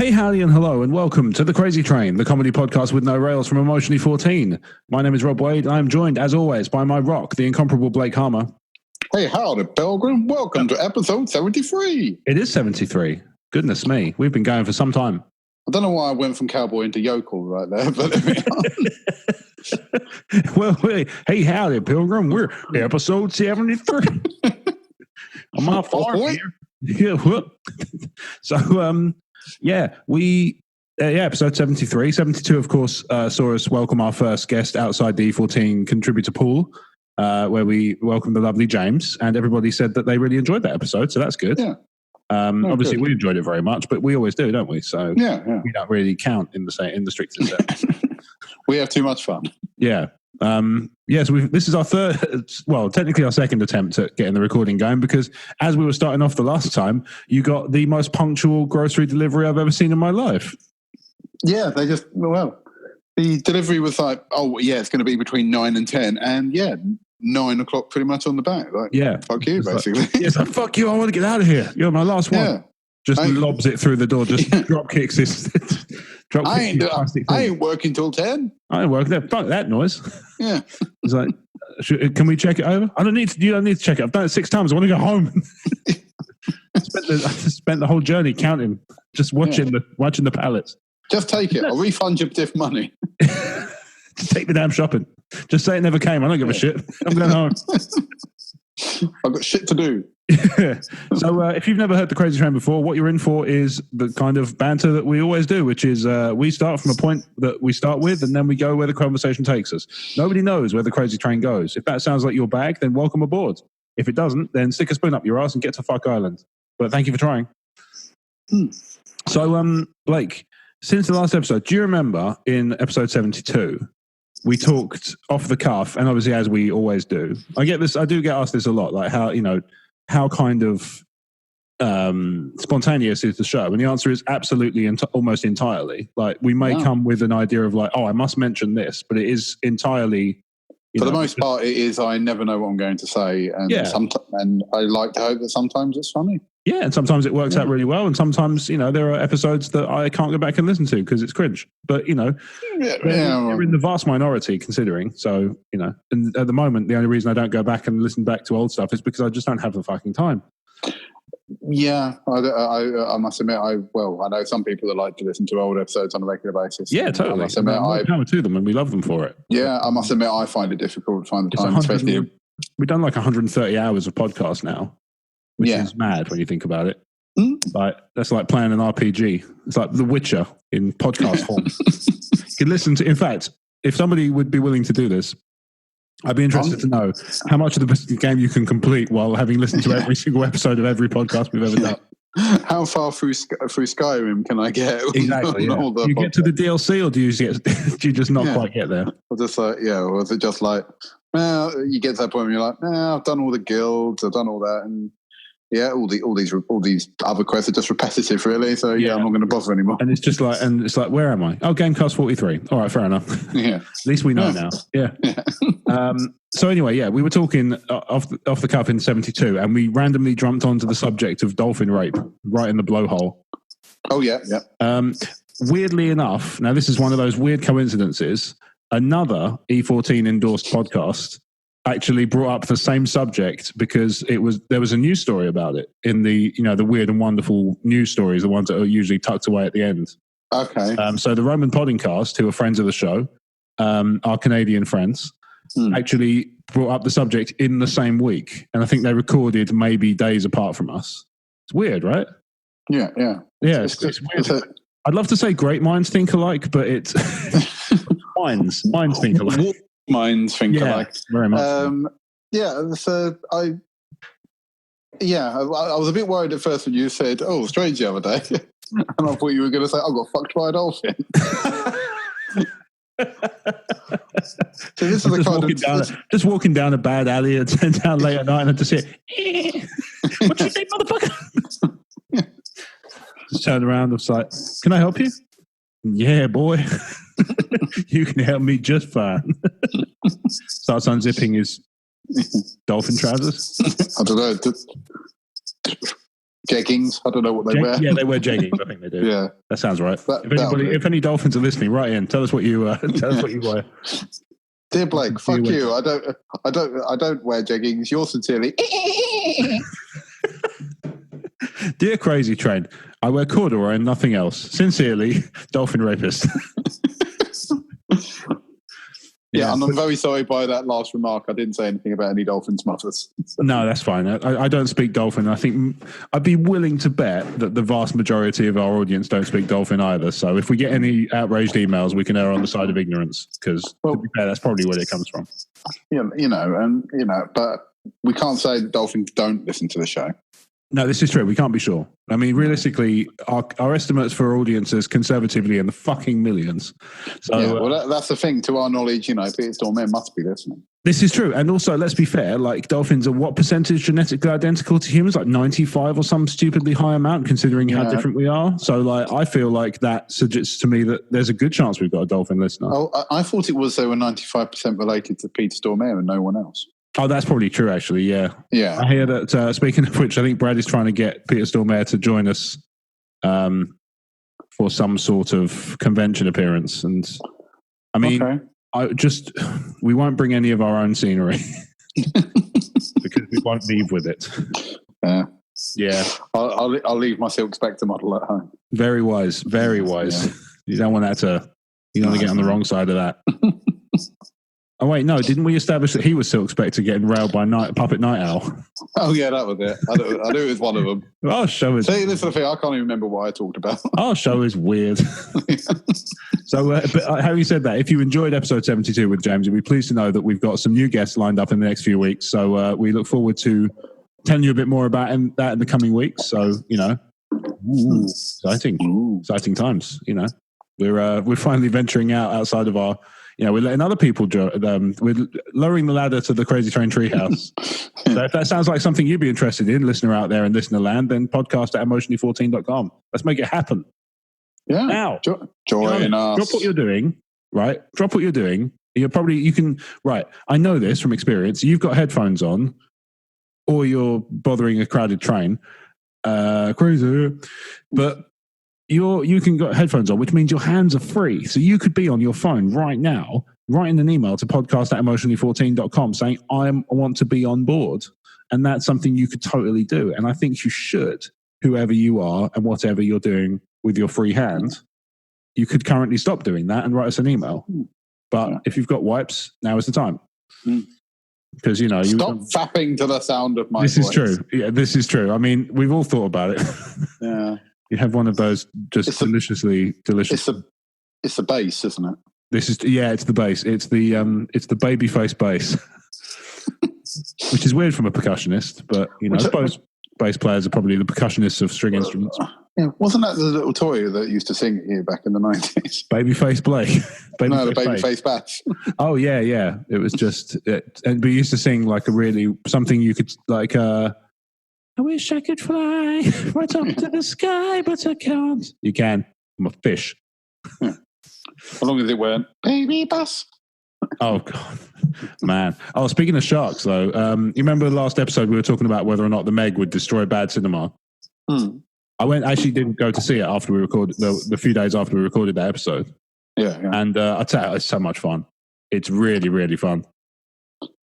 Hey, howdy, and hello, and welcome to The Crazy Train, the comedy podcast with no rails from Emotionally 14. My name is Rob Wade, and I'm joined, as always, by my rock, the incomparable Blake Harmer. Hey, howdy, Pilgrim. Welcome to episode 73. It is 73. Goodness me, we've been going for some time. I don't know why I went from cowboy into yokel right there, but Well, hey, howdy, Pilgrim. We're episode 73. On my farm here. Yeah, whoop. So, episode 73. 72, of course, saw us welcome our first guest outside the E14 contributor pool, where we welcomed the lovely James, and everybody said that they really enjoyed that episode, so that's good. Yeah. Obviously, we enjoyed it very much, but we always do, don't we? So yeah. We don't really count in the strictest sense. We have too much fun. Yeah. So this is our technically our second attempt at getting the recording going, because as we were starting off the last time, you got the most punctual grocery delivery I've ever seen in my life. Yeah, the delivery was like, it's going to be between 9 and 10, and 9 o'clock pretty much on the back. Like, fuck you, basically. It's like, fuck you, I want to get out of here. You're my last one. Yeah. Just lobs it through the door, just drop kicks this. I ain't working till 10. I ain't working there. Fuck that noise. Yeah. It's like, can we check it over? You don't need to check it. I've done it 6 times. I want to go home. I spent the whole journey counting, just watching the pallets. Just take it. I'll refund your diff money. Just take the damn shopping. Just say it never came. I don't give a shit. I'm going home. I've got shit to do. So if you've never heard The Crazy Train before, what you're in for is the kind of banter that we always do, which is we start from a point that we start with, and then we go where the conversation takes us. Nobody knows where The Crazy Train goes. If that sounds like your bag, then welcome aboard. If it doesn't, then stick a spoon up your ass and get to fuck Island. But thank you for trying. So, Blake, since the last episode, do you remember in episode 72, we talked off the cuff, and obviously as we always do, I do get asked this a lot, like how kind of spontaneous is the show? And the answer is absolutely, almost entirely. Like, we may come with an idea of like, I must mention this, but it is entirely. For the most part, it is. I never know what I'm going to say, and and I like to hope that sometimes it's funny. Yeah, and sometimes it works out really well, and sometimes there are episodes that I can't go back and listen to because it's cringe. But they're in the vast minority, considering. So and at the moment, the only reason I don't go back and listen back to old stuff is because I just don't have the fucking time. Yeah, I must admit, I know some people that like to listen to old episodes on a regular basis. Yeah, totally. I must admit, power to them, and we love them for it. Yeah, I must admit, I find it difficult to find the time, especially. We've done like 130 hours of podcast now, which is mad when you think about it. Like, that's like playing an RPG. It's like The Witcher in podcast form. You can listen to. In fact, if somebody would be willing to do this, I'd be interested to know how much of the game you can complete while having listened to every single episode of every podcast we've ever done. How far through Skyrim can I get? Exactly. Do you get to the DLC, or do you just not quite get there? Or just like, or is it just like, you get to that point where you're like, I've done all the guilds, I've done all that, and all these other quests are just repetitive, really. So I'm not going to bother anymore. And it's just like, where am I? Oh, game cost 43. All right, fair enough. Yeah. At least we know now. Yeah. So anyway, we were talking off the cuff in 72, and we randomly jumped onto the subject of dolphin rape right in the blowhole. Oh yeah. Weirdly enough, now this is one of those weird coincidences. Another E14 endorsed podcast actually brought up the same subject because there was a news story about it in the the weird and wonderful news stories, the ones that are usually tucked away at the end. Okay. So the Roman Poddingcast, who are friends of the show, our Canadian friends, actually brought up the subject in the same week, and I think they recorded maybe days apart from us. It's weird, right? Yeah. It's weird. I'd love to say great minds think alike, but it's minds think alike. Minds think alike. Very much. So I was a bit worried at first when you said, strange the other day. And I thought you were going to say, I got fucked by a dolphin. So this is the just walking down a bad alley at 10 down late at night, and I just hear, what you think, motherfucker? Just turn around, I was like, can I help you? Yeah, boy. You can help me just fine. Starts unzipping his dolphin trousers. I don't know. jeggings. I don't know what they wear. Yeah, they wear jeggings. I think they do. Yeah, that sounds right. If any dolphins are listening, write in. Tell us what you wear. Dear Blake, fuck you. I don't wear jeggings. Yours sincerely. Dear Crazy Train, I wear corduroy and nothing else. Sincerely, dolphin rapist. Yeah, and I'm very sorry by that last remark. I didn't say anything about any dolphins' mothers. No, that's fine. I don't speak dolphin. I think I'd be willing to bet that the vast majority of our audience don't speak dolphin either. So if we get any outraged emails, we can err on the side of ignorance because, to be fair, that's probably where it comes from. But we can't say that dolphins don't listen to the show. No, this is true. We can't be sure. I mean, realistically, our estimates for audiences conservatively in the fucking millions. So, yeah, well, that's the thing. To our knowledge, Peter Stormare must be listening. This is true. And also, let's be fair, like dolphins are what percentage genetically identical to humans? Like 95 or some stupidly high amount, considering how different we are. So, I feel like that suggests to me that there's a good chance we've got a dolphin listener. Oh, I thought it was they were 95% related to Peter Stormare and no one else. Oh, that's probably true, actually, yeah. Yeah. I hear that, speaking of which, I think Brad is trying to get Peter Stormare to join us for some sort of convention appearance. And, I mean, we won't bring any of our own scenery because we won't leave with it. Yeah. Yeah. I'll leave my Silk Spectre model at home. Very wise, very wise. Yeah. You don't want to get on the wrong side of that. Oh, wait, no, didn't we establish that he was Silk Spectre getting railed by Puppet Night Owl? Oh, yeah, that was it. I knew it was one of them. Our show is... See, this is the thing, I can't even remember what I talked about. Our show is weird. So, having said that, if you enjoyed episode 72 with James, you'll be pleased to know that we've got some new guests lined up in the next few weeks. So, we look forward to telling you a bit more about that in the coming weeks. So, exciting times, We're finally venturing outside of our... we're letting other people we're lowering the ladder to the Crazy Train Treehouse. So if that sounds like something you'd be interested in, listener out there in listener land, then podcast at emotionally14.com. Let's make it happen. Yeah. Now, join us. Drop what you're doing, right? Drop what you're doing. Right. I know this from experience. You've got headphones on or you're bothering a crowded train. Crazy. But you can got headphones on, which means your hands are free. So you could be on your phone right now, writing an email to podcast at emotionally14.com saying, I want to be on board. And that's something you could totally do. And I think you should, whoever you are and whatever you're doing with your free hand, you could currently stop doing that and write us an email. But if you've got wipes, now is the time. Because, stop fapping to the sound of my voice. This is true. Yeah, this is true. I mean, we've all thought about it. Yeah. You have one of those deliciously delicious. It's the bass, isn't it? It's the bass. It's the baby face bass, which is weird from a percussionist, but I suppose bass players are probably the percussionists of string instruments. Yeah, wasn't that the little toy that used to sing here back in the 90s? Babyface Blake. The Babyface Bass. Oh yeah. It was just, and we used to sing like something you could like. I wish I could fly right up to the sky, but I can't. You can. I'm a fish. As long as it weren't Baby Bass. Oh, God. Man. Oh, speaking of sharks, though, you remember the last episode we were talking about whether or not the Meg would destroy bad cinema? I actually didn't go to see it after we recorded, the few days after we recorded that episode. Yeah. And I tell you, it's so much fun. It's really, really fun.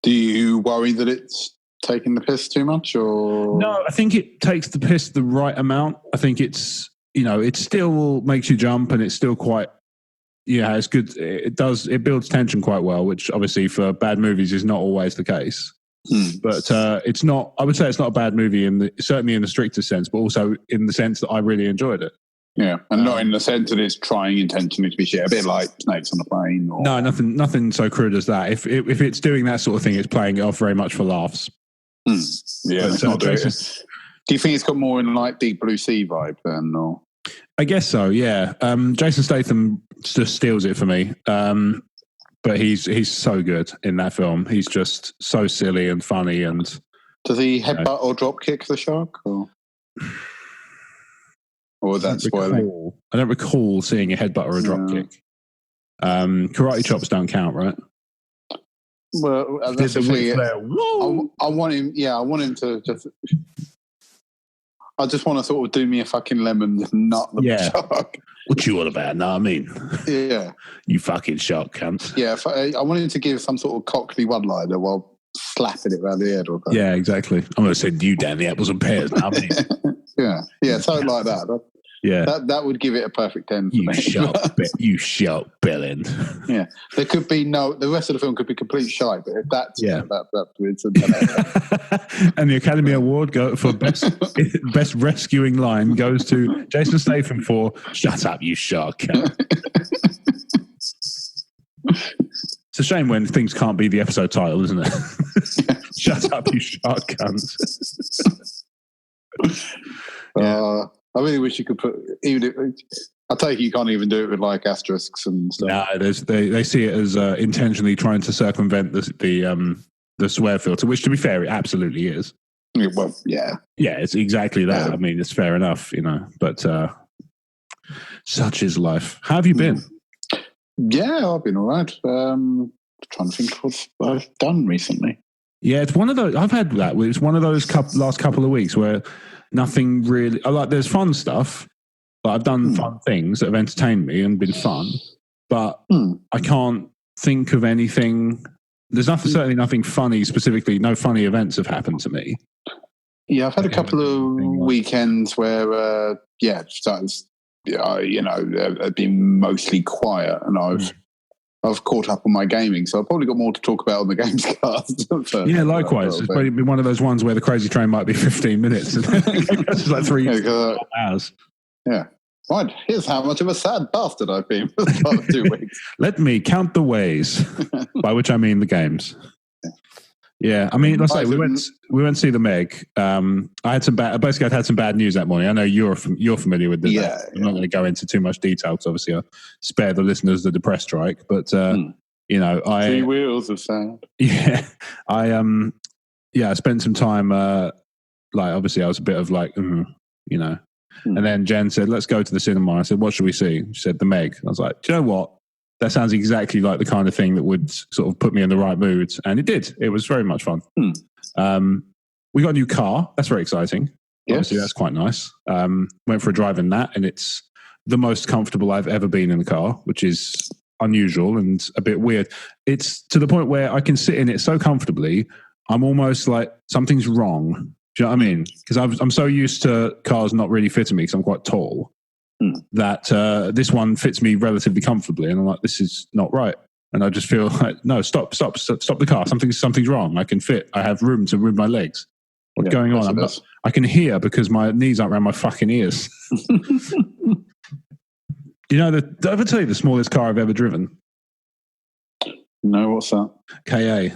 Do you worry that it's taking the piss too much, or no? I think it takes the piss the right amount. I think it's it still makes you jump, and it's still quite it's good. It builds tension quite well, which obviously for bad movies is not always the case. But it's not. I would say it's not a bad movie certainly in the strictest sense, but also in the sense that I really enjoyed it. Yeah, and not in the sense that it's trying intentionally to be shit. A bit like Snakes on a Plane. No, nothing so crude as that. If it's doing that sort of thing, it's playing it off very much for laughs. Yeah, it's not doing it. Do you think it's got more in like Deep Blue Sea vibe then, or? I guess so. Yeah. Jason Statham just steals it for me. But he's so good in that film. He's just so silly and funny. And does he headbutt or drop kick the shark, or was that spoiling? I don't recall seeing a headbutt or a drop kick. Karate chops don't count, right? Well, that's the thing. I want him. Yeah, I want him to just. I just want to sort of do me a fucking lemon and nut the shark. What you all about? No, I mean, yeah, you fucking shark cunt. Yeah, I wanted to give some sort of cockney one-liner while slapping it around the head. Or yeah, exactly. I'm going to send you down the apples and pears. No, I mean. yeah, something like that. Yeah, that would give it a perfect 10. You shark bellend. Yeah, there could be the rest of the film could be complete shite, but if that's it's a 10. And the Academy Award for best rescuing line goes to Jason Statham for "Shut up, you shark cunt." It's a shame when things can't be the episode title, isn't it? Shut up, you shark cunt. I really wish you could put I take it you can't even do it with like asterisks and stuff. No, they see it as intentionally trying to circumvent the swear filter, which, to be fair, it absolutely is. Well, yeah, it's exactly that. Yeah. I mean, it's fair enough, but such is life. How have you been? Yeah, I've been all right. Trying to think what I've done recently. Yeah, it's one of those. I've had that. It's one of those last couple of weeks where nothing really. There's fun stuff. I've done fun things that have entertained me and been fun, but I can't think of anything. There's certainly nothing funny specifically. No funny events have happened to me. Yeah, I've had a couple of weekends where, I've been mostly quiet, and I've caught up on my gaming, so I've probably got more to talk about on the games cast. Yeah, likewise. It's probably been one of those ones where the crazy train might be 15 minutes. It's like 3 hours. Yeah. Right, here's how much of a sad bastard I've been for the past 2 weeks. Let me count the ways, by which I mean the games. Yeah, I mean, let's say we went to see the Meg. I had some I'd had some bad news that morning. I know you're familiar with this. Yeah, I'm not going to go into too much detail because obviously I spare the listeners the depressed strike. But I 3 wheels of sound. Yeah, I spent some time. Obviously, I was a bit of And then Jen said, "Let's go to the cinema." I said, "What should we see?" She said, "The Meg." I was like, "Do you know what? That sounds exactly like the kind of thing that would sort of put me in the right mood." And it did. It was very much fun. We got a new car. That's very exciting. Yes. Obviously, that's quite nice. Went for a drive in that, and it's the most comfortable I've ever been in the car, which is unusual and a bit weird. It's to the point where I can sit in it so comfortably, I'm almost like something's wrong. Do you know what I mean? Because I'm so used to cars not really fitting me because I'm quite tall that this one fits me relatively comfortably, and I'm like, this is not right. And I just feel like, no, stop the car. Something's wrong. I can fit. I have room to move my legs. What's going on? I can hear because my knees aren't around my fucking ears. Did I ever tell you the smallest car I've ever driven? No, what's that? KA.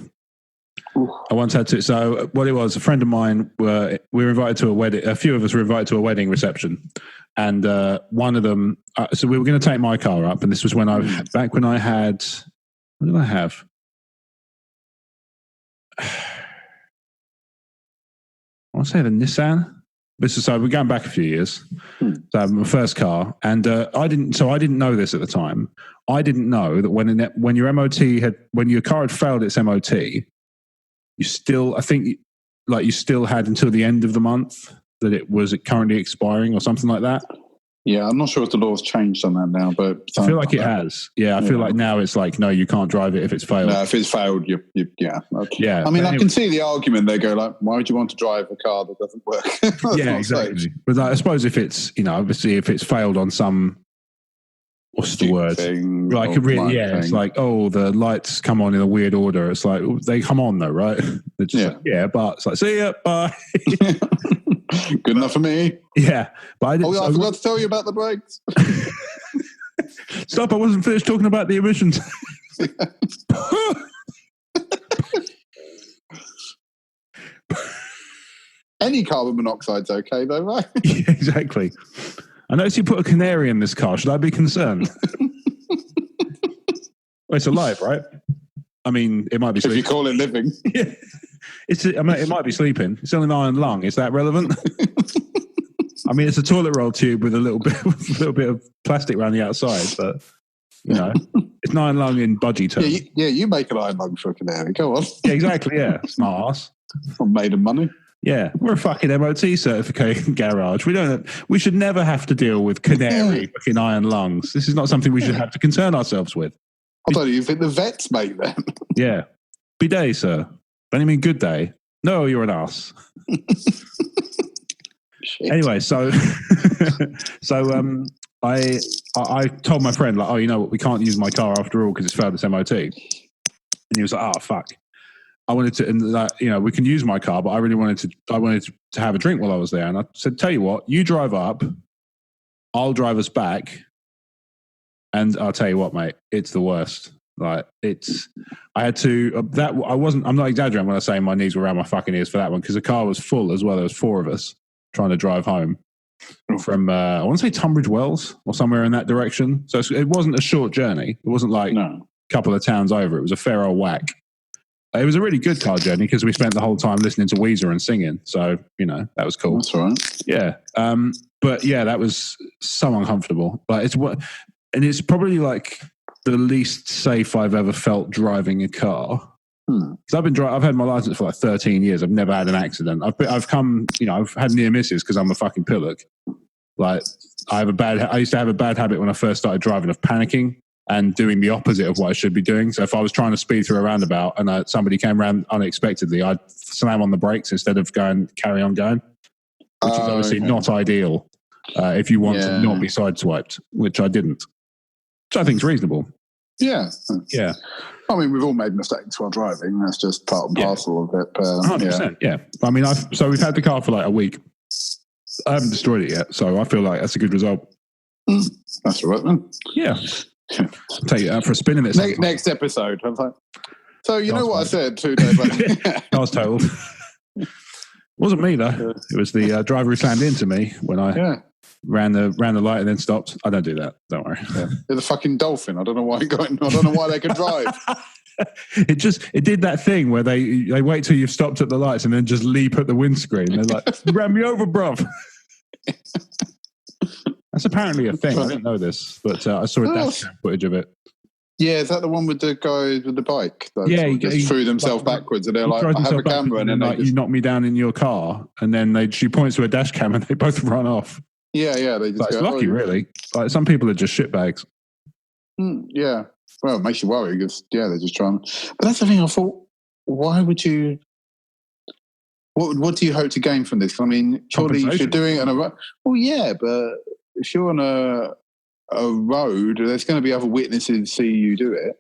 I once had to. So what it was, a friend of mine we were invited to a wedding. A few of us were invited to a wedding reception, and one of them. So we were going to take my car up, and this was when I had. What did I have? I want to say the Nissan. So we're going back a few years. So my first car, and I didn't know this at the time. I didn't know that when your car had failed its MOT. You still had until the end of the month that it was currently expiring or something like that. Yeah, I'm not sure if the law's changed on that now, but I feel like it has. Yeah, I feel like now it's like, no, you can't drive it if it's failed. No, if it's failed, yeah. Yeah. I mean, I can see the argument. They go like, why would you want to drive a car that doesn't work? Yeah, exactly. Safe. But I suppose if it's, obviously if it's failed on some, what's the word? Like really, yeah, it's like, oh, the lights come on in a weird order. It's like they come on though, right? But it's like, see ya, bye. Good enough for me. Yeah, but I forgot to tell you about the brakes. Stop! I wasn't finished talking about the emissions. Any carbon monoxide's okay though, right? Yeah, exactly. I noticed you put a canary in this car. Should I be concerned? Well, it's alive, right? I mean, it might be sleeping. If you call it living. Yeah. It might be sleeping. It's only an iron lung. Is that relevant? I mean, it's a toilet roll tube with a little bit of plastic around the outside, but it's an iron lung in budgie terms. Yeah, you make an iron lung for a canary. Go on. Yeah, exactly. Yeah, smart ass. I'm made of money. Yeah, we're a fucking MOT certificated garage. We should never have to deal with canary fucking iron lungs. This is not something we should have to concern ourselves with. I don't even think the vets make them. Yeah. Bidet, sir. Don't you mean good day? No, you're an ass. Anyway, so I told my friend, like, oh, you know what, we can't use my car after all because it's failed its MOT. And he was like, oh, fuck. I wanted to, and we can use my car, but I really wanted to have a drink while I was there. And I said, tell you what, you drive up, I'll drive us back. And I'll tell you what, mate, it's the worst. Like I had to, I'm not exaggerating when I say my knees were around my fucking ears for that one, because the car was full as well. There was 4 of us trying to drive home from, I want to say Tunbridge Wells or somewhere in that direction. So it wasn't a short journey. It wasn't like a couple of towns over. It was a fair old whack. It was a really good car journey because we spent the whole time listening to Weezer and singing. So, that was cool. That's all right. Yeah. But yeah, that was so uncomfortable. Like it's probably like the least safe I've ever felt driving a car. Because I've had my license for like 13 years. I've never had an accident. I've had near misses because I'm a fucking pillock. Like I used to have a bad habit when I first started driving of panicking and doing the opposite of what I should be doing. So if I was trying to speed through a roundabout and somebody came around unexpectedly, I'd slam on the brakes instead of carry on going, which is obviously not ideal if you want to not be sideswiped, which I didn't. Which I think is reasonable. Yeah. Yeah. I mean, we've all made mistakes while driving. That's just part and parcel of it. 100%, yeah. I mean, so we've had the car for like a week. I haven't destroyed it yet, so I feel like that's a good result. That's all right, then. Yeah. I'll take it out for a spin in it. Next episode. So you know what I said 2 days later? I was told. It wasn't me, though. It was the driver who slammed into me when I ran the light and then stopped. I don't do that. Don't worry. Yeah. They're the fucking dolphin. I don't know why I don't know why they can drive. It did that thing where they wait till you've stopped at the lights and then just leap at the windscreen. They're like, "You ran me over, bruv." That's apparently a thing. I didn't know this, but I saw a dash cam footage of it. Yeah, is that the one with the guy with the bike? He just threw themselves backwards, and they're like, "I have a camera," and then like, you knocked me down in your car, and then she points to a dash cam, and they both run off. Yeah, they just it's lucky, really. Like some people are just shitbags. Yeah, well, it makes you worry because they're just trying. But that's the thing. I thought, why would you? What do you hope to gain from this? I mean, surely if you're doing it on a road. Well, yeah, but if you're on a road, there's going to be other witnesses see you do it.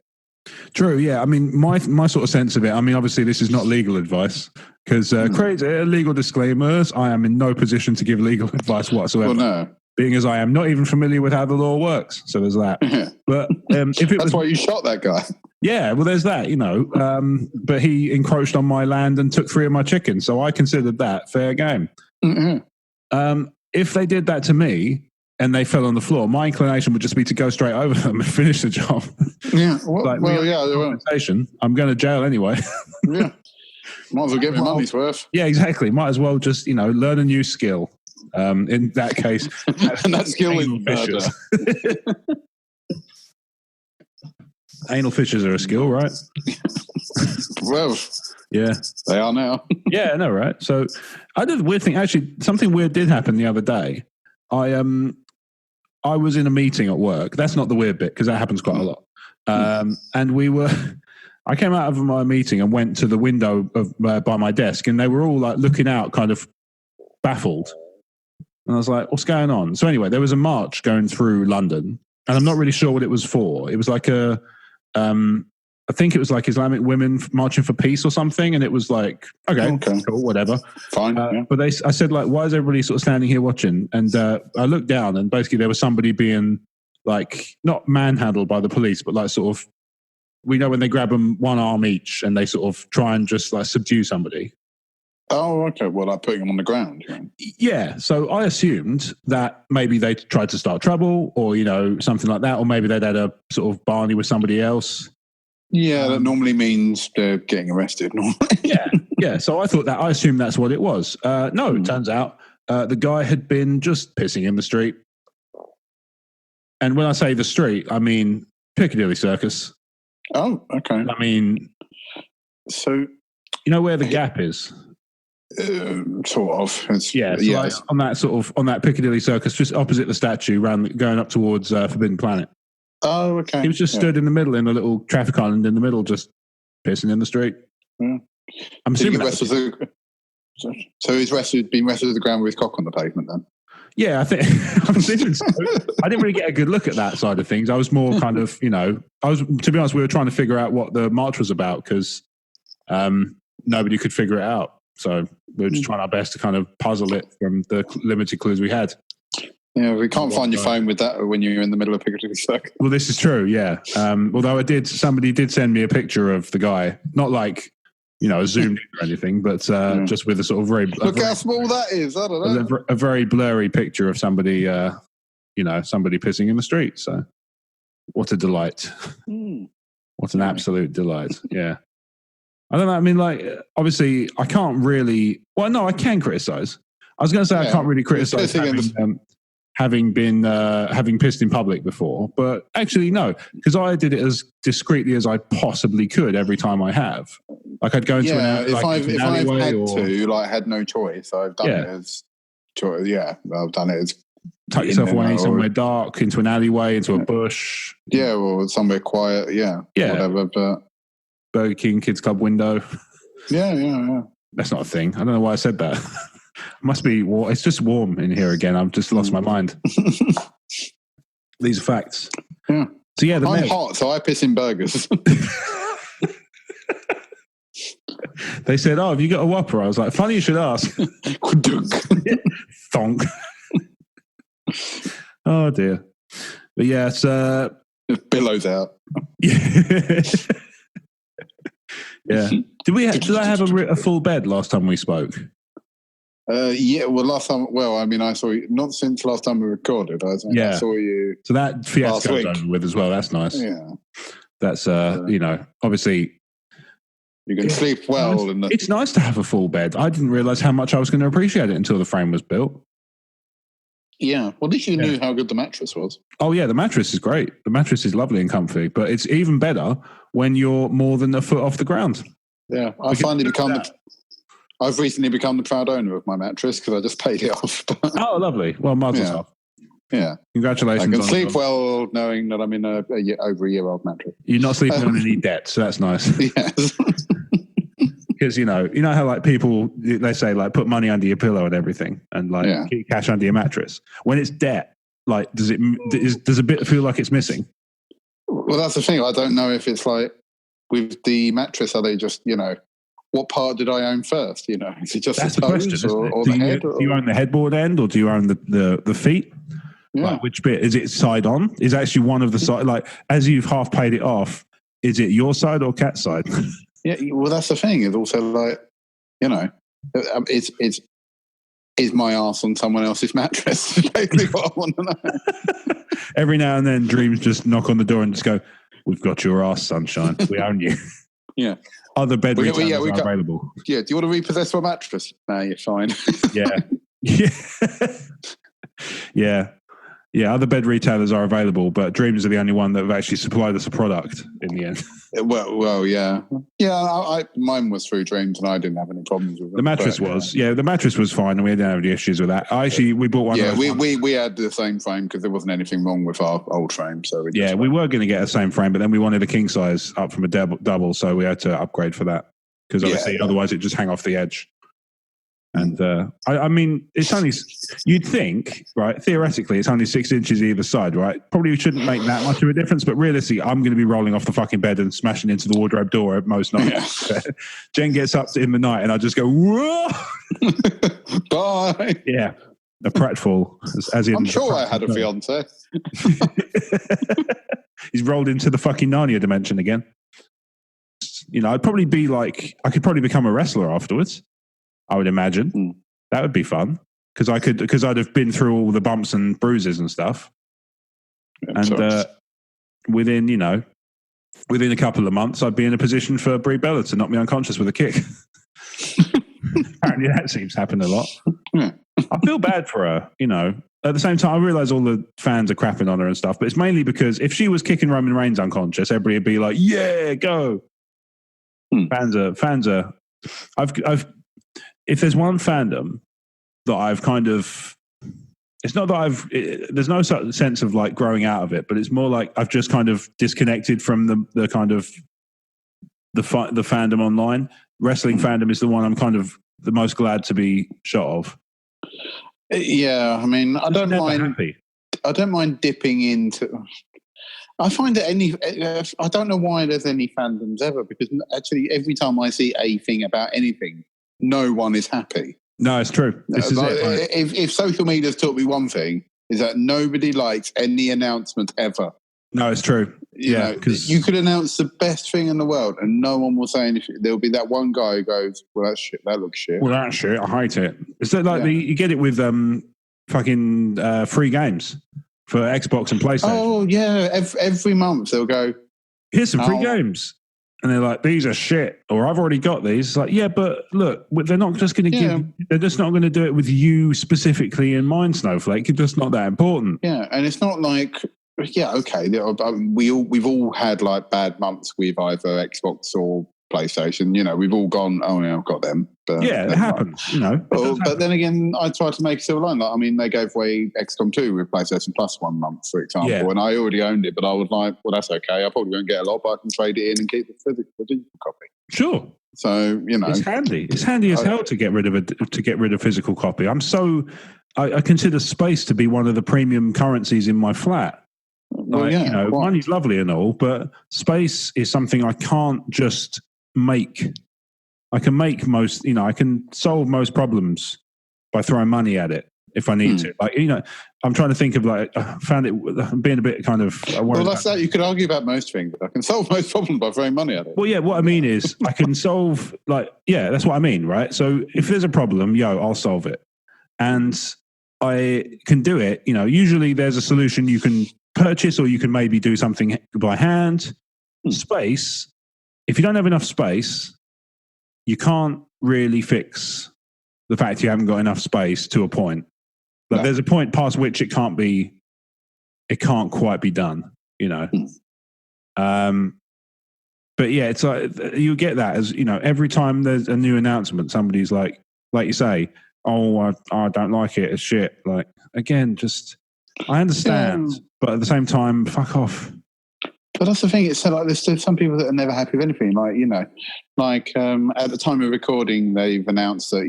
True, yeah. I mean, my sort of sense of it, I mean, obviously this is not legal advice because create legal disclaimers. I am in no position to give legal advice whatsoever. Well, no. Being as I am not even familiar with how the law works. So there's that. But that's why you shot that guy. Yeah, well, there's that, but he encroached on my land and took 3 of my chickens. So I considered that fair game. Mm-hmm. If they did that to me, and they fell on the floor, my inclination would just be to go straight over them and finish the job. Yeah. I'm going to jail anyway. Yeah. Might as well get my money's worth. Yeah, exactly. Might as well just, learn a new skill. In that case. And that skill is murder. Anal fissures are a skill, right? Well, yeah. They are now. Yeah, I know, right? So I did a weird thing. Actually, something weird did happen the other day. I was in a meeting at work. That's not the weird bit because that happens quite a lot. And I came out of my meeting and went to the window by my desk, and they were all like looking out, kind of baffled. And I was like, "What's going on?" So anyway, there was a march going through London, and I'm not really sure what it was for. It was like I think it was like Islamic women marching for peace or something, and it was like, okay. Cool, whatever, fine. But I said, like, why is everybody sort of standing here watching? And I looked down, and basically there was somebody being like not manhandled by the police, but like sort of, we know when they grab them one arm each, and they sort of try and just like subdue somebody. Oh, okay. Well, like putting them on the ground. Yeah. So I assumed that maybe they tried to start trouble, or something like that, or maybe they'd had a sort of barney with somebody else. Yeah, that normally means they're getting arrested. Yeah. So I assumed that's what it was. No, it turns out the guy had been just pissing in the street. And when I say the street, I mean Piccadilly Circus. Oh, okay. I mean, so where the Gap is? Sort of. Like on that Piccadilly Circus, just opposite the statue, going up towards Forbidden Planet. Oh, okay. He was just stood in the middle in a little traffic island in the middle, just pissing in the street. Yeah. I'm assuming so he's been wrestled to the ground with his cock on the pavement then? Yeah, I think I'm assuming so. I didn't really get a good look at that side of things. I was more kind of, to be honest, we were trying to figure out what the march was about because nobody could figure it out. So we were just trying our best to kind of puzzle it from the limited clues we had. Yeah, we can't find your phone with that when you're in the middle of Piccadilly Circus. Well, this is true, yeah. Although somebody did send me a picture of the guy, not like, zoomed in or anything, but just with a sort of look how small that is. I don't know. A very blurry picture of somebody, somebody pissing in the street. So what a delight. What an absolute delight. Yeah. I don't know. I mean, like, obviously, I can't really. Well, no, I can criticize. I was going to say I can't really criticize having pissed in public before, but actually no, because I did it as discreetly as I possibly could every time I have. Like I'd go into if I've had no choice, I've done it as choice. Yeah, I've done it as tuck yourself away somewhere dark, into an alleyway, into a bush. Yeah, or somewhere quiet. Yeah, whatever. But Burger King Kids Club window. Yeah. That's not a thing. I don't know why I said that. Must be warm. It's just warm in here again. I've just lost my mind. These are facts. Yeah. So yeah, I'm hot, so I piss in burgers. They said, "Oh, have you got a Whopper?" I was like, "Funny you should ask." Thonk. Oh dear. But yeah, it's billows out. Yeah. Did I have a full bed last time we spoke? Yeah, well, last time, I saw you, not since last time we recorded. I saw you. So that fiasco's over with as well. That's nice. Yeah. That's, obviously. You can sleep well. It's nice to have a full bed. I didn't realize how much I was going to appreciate it until the frame was built. Yeah. Well, at least you knew how good the mattress was. Oh, yeah, the mattress is great. The mattress is lovely and comfy, but it's even better when you're more than a foot off the ground. Yeah. I've recently become the proud owner of my mattress because I just paid it off. Oh, lovely. Well, mazel tov. Yeah. Congratulations. I can sleep well knowing that I'm in over a year-old mattress. You're not sleeping on any debt, so that's nice. Yes. Because, you know how like people, they say like put money under your pillow and everything and like keep cash under your mattress. When it's debt, like does a bit feel like it's missing? Well, that's the thing. I don't know if it's like with the mattress, are they just, what part did I own first? Is it just that's the question, or the head? Do you own the headboard end or do you own the feet? Yeah. Like which bit? Is it side on? Is actually one of the side, like as you've half paid it off, is it your side or Cat's side? Yeah, well, that's the thing. It's also like, it's my arse on someone else's mattress. Basically, what I want to know. Every now and then, Dreams just knock on the door and just go, "We've got your arse, sunshine. We own you." Yeah. Other bed retailers are available. Yeah. Do you want to repossess my mattress? No, you're fine. Yeah. Yeah. Yeah, other bed retailers are available, but Dreams are the only one that have actually supplied us a product in the end. Well, yeah. Yeah, mine was through Dreams and I didn't have any problems with it. The mattress the mattress was fine and we didn't have any issues with that. We bought one. Yeah, we had the same frame because there wasn't anything wrong with our old frame. So we were going to get a same frame, but then we wanted a king size up from a double, so we had to upgrade for that because obviously otherwise it just hang off the edge. And I mean, it's only, you'd think, right, theoretically, it's only 6 inches either side, right? Probably shouldn't make that much of a difference, but realistically, I'm going to be rolling off the fucking bed and smashing into the wardrobe door at most nights. Yeah. Jen gets up in the night and I just go, whoa! Bye! Yeah, a pratfall. As in, I'm sure I had a fiance. He's rolled into the fucking Narnia dimension again. I'd probably be like, I could probably become a wrestler afterwards. I would imagine that would be fun because I'd have been through all the bumps and bruises and stuff. And within a couple of months, I'd be in a position for Brie Bella to knock me unconscious with a kick. Apparently that seems to happen a lot. I feel bad for her, At the same time, I realise all the fans are crapping on her and stuff, but it's mainly because if she was kicking Roman Reigns unconscious, everybody would be like, yeah, go. Fans are, if there's one fandom that I've kind of, it's not that there's no sort sense of like growing out of it, but it's more like I've just kind of disconnected from the kind of the fandom online. Wrestling fandom is the one I'm kind of the most glad to be shot of. Yeah, I mean, I don't mind dipping into. I find that I don't know why there's any fandoms ever, because actually every time I see a thing about anything, no one is happy. No, it's true. This is it. Right? If social media's taught me one thing, is that nobody likes any announcement ever. No, it's true. Yeah, because you could announce the best thing in the world and no one will say anything. There'll be that one guy who goes, "Well, that's shit. That looks shit." Well, that's shit. I hate it. It's like you get it with fucking free games for Xbox and PlayStation. Oh yeah, every month they'll go, "Here's some free games," and they're like, "These are shit," or "I've already got these." It's like, yeah, but look, they're not just going to give. They're just not going to do it with you specifically in mind, Snowflake. It's just not that important. Yeah, and it's not like. Yeah, okay. We've all had like bad months with either Xbox or PlayStation. You know, we've all gone, "Oh yeah, I've got them." But yeah, it happens. You know, but then again, I tried to make a silver line. Like, I mean, they gave away XCOM 2 with PlayStation Plus 1 month, for example, and I already owned it. But I was like, "Well, that's okay. I probably won't get a lot, but I can trade it in and keep the physical copy." Sure. So you know, it's handy. It's handy as hell to get rid of physical copy. I consider space to be one of the premium currencies in my flat. Money's lovely and all, but space is something I can't just make. I can make most, I can solve most problems by throwing money at it if I need to. Like, I'm trying to think of I found it being a bit kind of. Well, that's that. You could argue about most things, but I can solve most problems by throwing money at it. Well, yeah, what I mean is I can solve, that's what I mean, right? So if there's a problem, I'll solve it. And I can do it. Usually there's a solution you can purchase, or you can maybe do something by hand. Space, if you don't have enough space, you can't really fix the fact you haven't got enough space to a point. But there's a point past which it can't quite be done, But yeah, it's like you get that as every time there's a new announcement, somebody's like you say, "Oh, I don't like it. It's shit." Like, again, just I understand, but at the same time, fuck off. But that's the thing. It's like there's some people that are never happy with anything. At the time of recording, they've announced that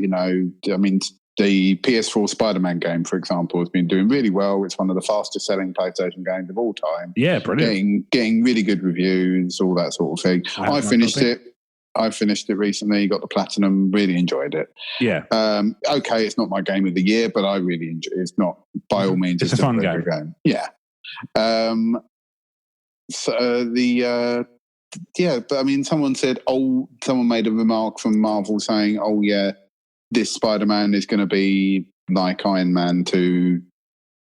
the PS4 Spider-Man game, for example, has been doing really well. It's one of the fastest selling PlayStation games of all time. Yeah, brilliant. Getting really good reviews, all that sort of thing. I finished it recently, got the platinum, really enjoyed it. Yeah. Okay, it's not my game of the year, but I really enjoy it. It's not, by all means, it's a fun game. Yeah. But I mean, someone made a remark from Marvel saying, "Oh yeah, this Spider-Man is going to be like Iron Man to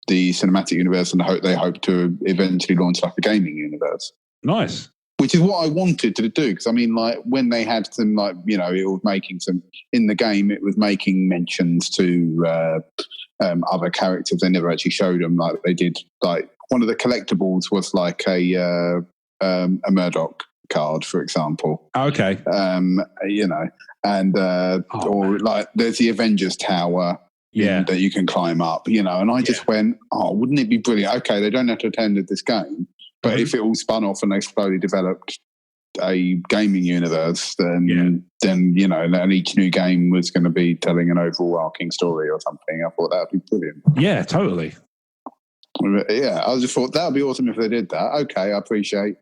the cinematic universe, and they hope to eventually launch like a gaming universe." Nice. Which is what I wanted to do, because I mean, like when they had some, it was making some in the game. It was making mentions to other characters. They never actually showed them, like they did. Like one of the collectibles was like a Murdoch card, for example. Okay. Or like there's the Avengers Tower. That you can climb up. And I just went, "Oh, wouldn't it be brilliant?" Okay, they don't have to attend this game. But if it all spun off and they slowly developed a gaming universe, then and each new game was going to be telling an overarching story or something, I thought that would be brilliant. Yeah, totally. Yeah, I just thought that would be awesome if they did that. Okay, I appreciate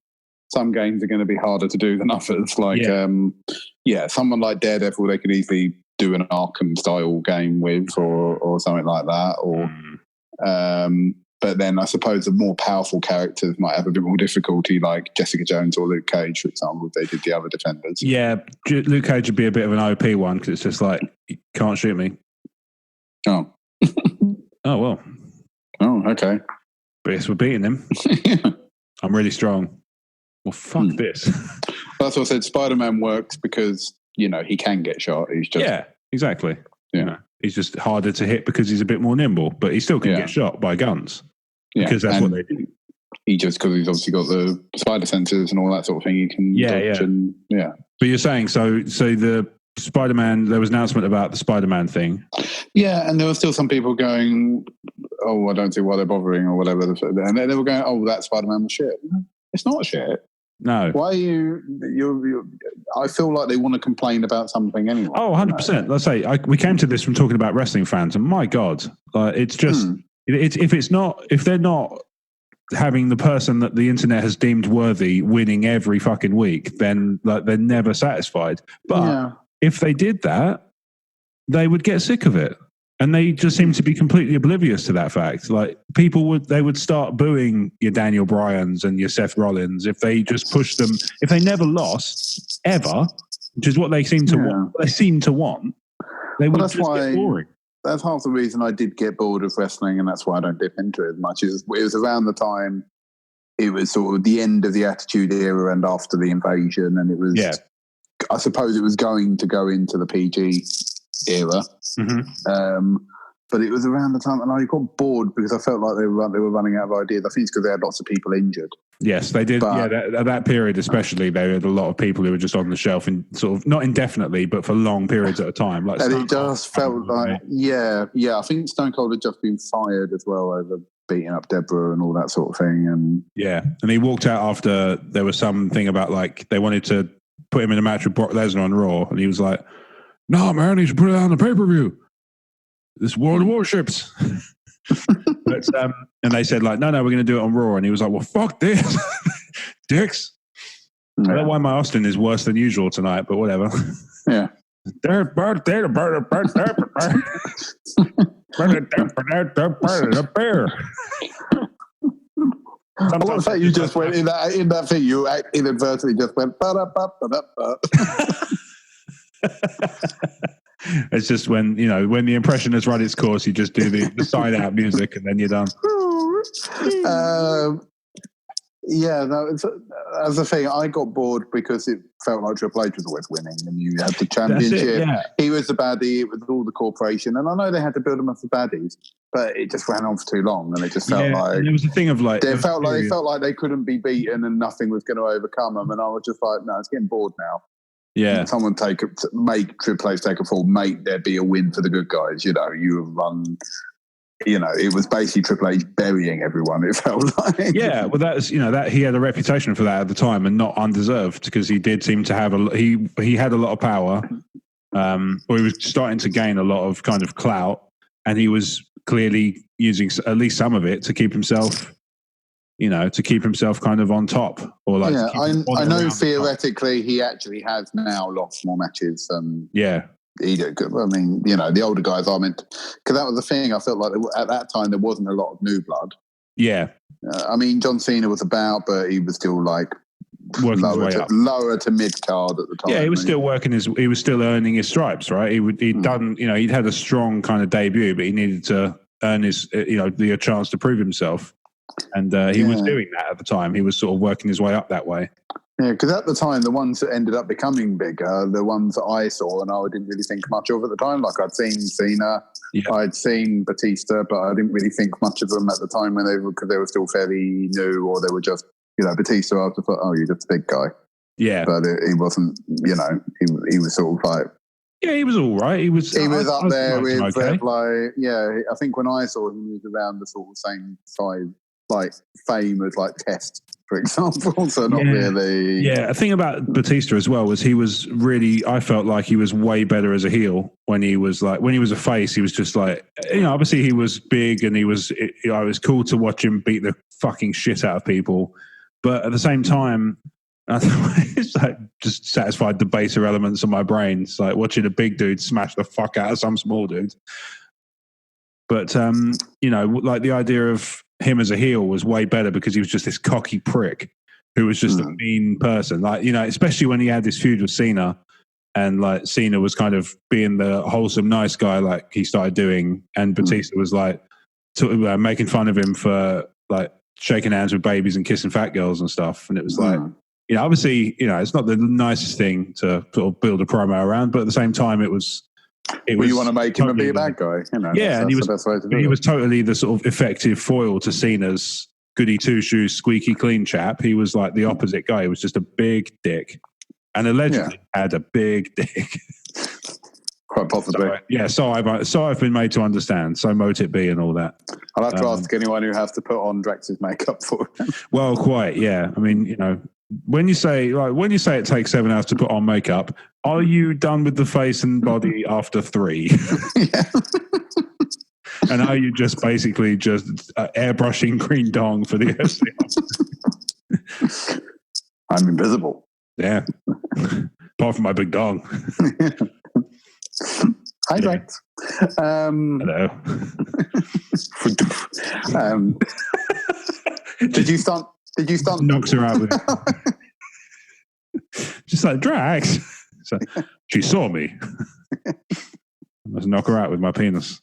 some games are going to be harder to do than others. Like, someone like Daredevil, they could easily do an Arkham-style game with or something like that. Or but then I suppose the more powerful characters might have a bit more difficulty, like Jessica Jones or Luke Cage, for example, if they did the other Defenders. Yeah, Luke Cage would be a bit of an OP one, because it's just like, you can't shoot me. Oh. Oh, well. Oh, okay. But yes, we're beating him. I'm really strong. Well, fuck this. That's what I said. Spider-Man works because, he can get shot. He's just... Yeah, exactly. Yeah. He's just harder to hit because he's a bit more nimble, but he still can get shot by guns. Yeah, because that's what they do. Because he's obviously got the spider senses and all that sort of thing. He can dodge and. But you're saying so the Spider-Man, there was an announcement about the Spider-Man thing. Yeah, and there were still some people going, I don't see why they're bothering or whatever. And they were going, that Spider-Man was shit. It's not shit. No. Why are you I feel like they want to complain about something anyway. Oh, 100%. Let's say we came to this from talking about wrestling fans, and my God, it's just if they're not having the person that the internet has deemed worthy winning every fucking week, then they're never satisfied. But if they did that, they would get sick of it. And they just seem to be completely oblivious to that fact. Like people would start booing your Daniel Bryans and your Seth Rollins if they just pushed them. If they never lost ever, which is what they seem to want. They seem to want. They would just get boring. That's half the reason I did get bored of wrestling, and that's why I don't dip into it as much. It was around the time it was sort of the end of the Attitude Era and after the Invasion, and it was. Yeah. I suppose it was going to go into the PG era, but it was around the time, and I got bored because I felt like they were running out of ideas. I think it's because they had lots of people injured. Yes, they did. But, at that period especially, they had a lot of people who were just on the shelf and sort of not indefinitely, but for long periods at a time. Like and it just felt like, I think Stone Cold had just been fired as well over beating up Deborah and all that sort of thing. And he walked out after there was something about like they wanted to put him in a match with Brock Lesnar on Raw, and he was like, "No, man, he should put it on the pay-per-view. This World of Warships." But, and they said, like, no, we're going to do it on Raw. And he was like, well, fuck this. Dicks. I don't know why my Austin is worse than usual tonight, but whatever. Yeah. I love the fact you just went in that thing. You inadvertently just went. It's just when the impression has run its course, you just do the side out music, and then you're done. That's the thing. I got bored because it felt like Triple H was always winning, and you had the championship. He was the baddie. It was all the corporation, and I know they had to build them up as baddies, but it just ran on for too long, and it just felt like it was a thing of like they felt like they couldn't be beaten, and nothing was going to overcome them, and I was just like, no, it's getting bored now. Yeah, someone make Triple H take a fall, make there be a win for the good guys. You run. It was basically Triple H burying everyone. It felt like. Yeah, well, that's that he had a reputation for that at the time, and not undeserved, because he did seem to have he had a lot of power, or he was starting to gain a lot of kind of clout, and he was clearly using at least some of it to keep himself. To keep himself kind of on top, or like. Yeah, I know theoretically he actually has now lost more matches. He did. I mean, the older guys are meant, because that was the thing. I felt like at that time there wasn't a lot of new blood. Yeah. I mean, John Cena was about, but he was still like lower to mid card at the time. Yeah, he was still he was still earning his stripes, right? He'd done, he'd had a strong kind of debut, but he needed to earn his, the chance to prove himself. And he was doing that at the time. He was sort of working his way up that way. Yeah, because at the time, the ones that ended up becoming bigger, the ones that I saw and I didn't really think much of at the time, like I'd seen Cena, I'd seen Batista, but I didn't really think much of them at the time because they were still fairly new, or they were just, Batista, I just thought, oh, you're just a big guy. Yeah. But he wasn't, he was sort of like... Yeah, he was all right. He was up there with, I think when I saw him, he was around the sort of same size, like fame as like Test, for example. So not really. Yeah, the thing about Batista as well was he was really, I felt like he was way better as a heel when he was a face. He was just like, obviously he was big and it was cool to watch him beat the fucking shit out of people. But at the same time, it's like just satisfied the baser elements of my brain. It's like watching a big dude smash the fuck out of some small dude. But, like the idea of him as a heel was way better because he was just this cocky prick who was just a mean person. Like, especially when he had this feud with Cena, and like Cena was kind of being the wholesome, nice guy like he started doing. And Batista was like making fun of him for like shaking hands with babies and kissing fat girls and stuff. And it was like, obviously, it's not the nicest thing to sort of build a promo around, but at the same time, it was you want to make him be a bad guy, Yeah, and he was totally the sort of effective foil to Cena's goody two shoes, squeaky clean chap. He was like the opposite guy. He was just a big dick, and allegedly had a big dick. Quite possibly. So I've been made to understand. So mote it be and all that. I'll have to ask anyone who has to put on Drex's makeup for him. Well, quite, yeah. I mean, when you say it takes 7 hours to put on makeup, are you done with the face and body after 3? Yeah. And are you just basically airbrushing green dong for the SCR? I'm invisible. Yeah. Apart from my big dong. Hi, Drex. Hello. Did you stunt? Knocks her out with just like Drax. So, she saw me. I must knock her out with my penis.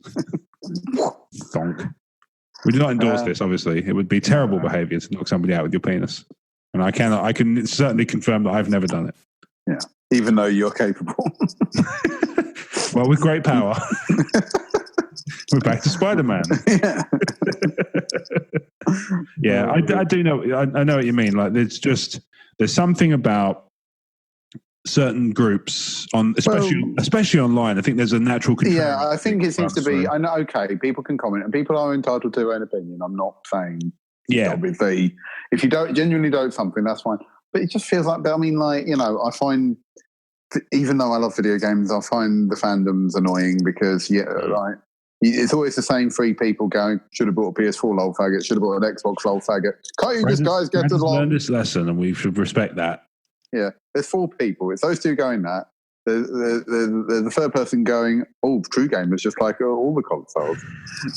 Donk. We do not endorse this, obviously. It would be terrible behaviour to knock somebody out with your penis. And I can certainly confirm that I've never done it. Yeah. Even though you're capable. Well, with great power. We're back to Spider-Man. Yeah, I do know. I know what you mean. Like, there's something about certain groups especially online. I think there's a natural control. Yeah, I think it seems to be. I know. Okay, people can comment, and people are entitled to their own opinion. I'm not saying. Yeah. Obviously, if you genuinely don't something, that's fine. But it just feels like. I mean, like, I find. Even though I love video games, I find the fandoms annoying because, like, it's always the same 3 people going, should have bought a PS4 lol faggot, should have bought an Xbox lol faggot. Can't you just guys get along? Learn this lesson and we should respect that. Yeah, there's 4 people. It's those 2 going that. There's the third person going, oh, True Gamers, just like all the consoles.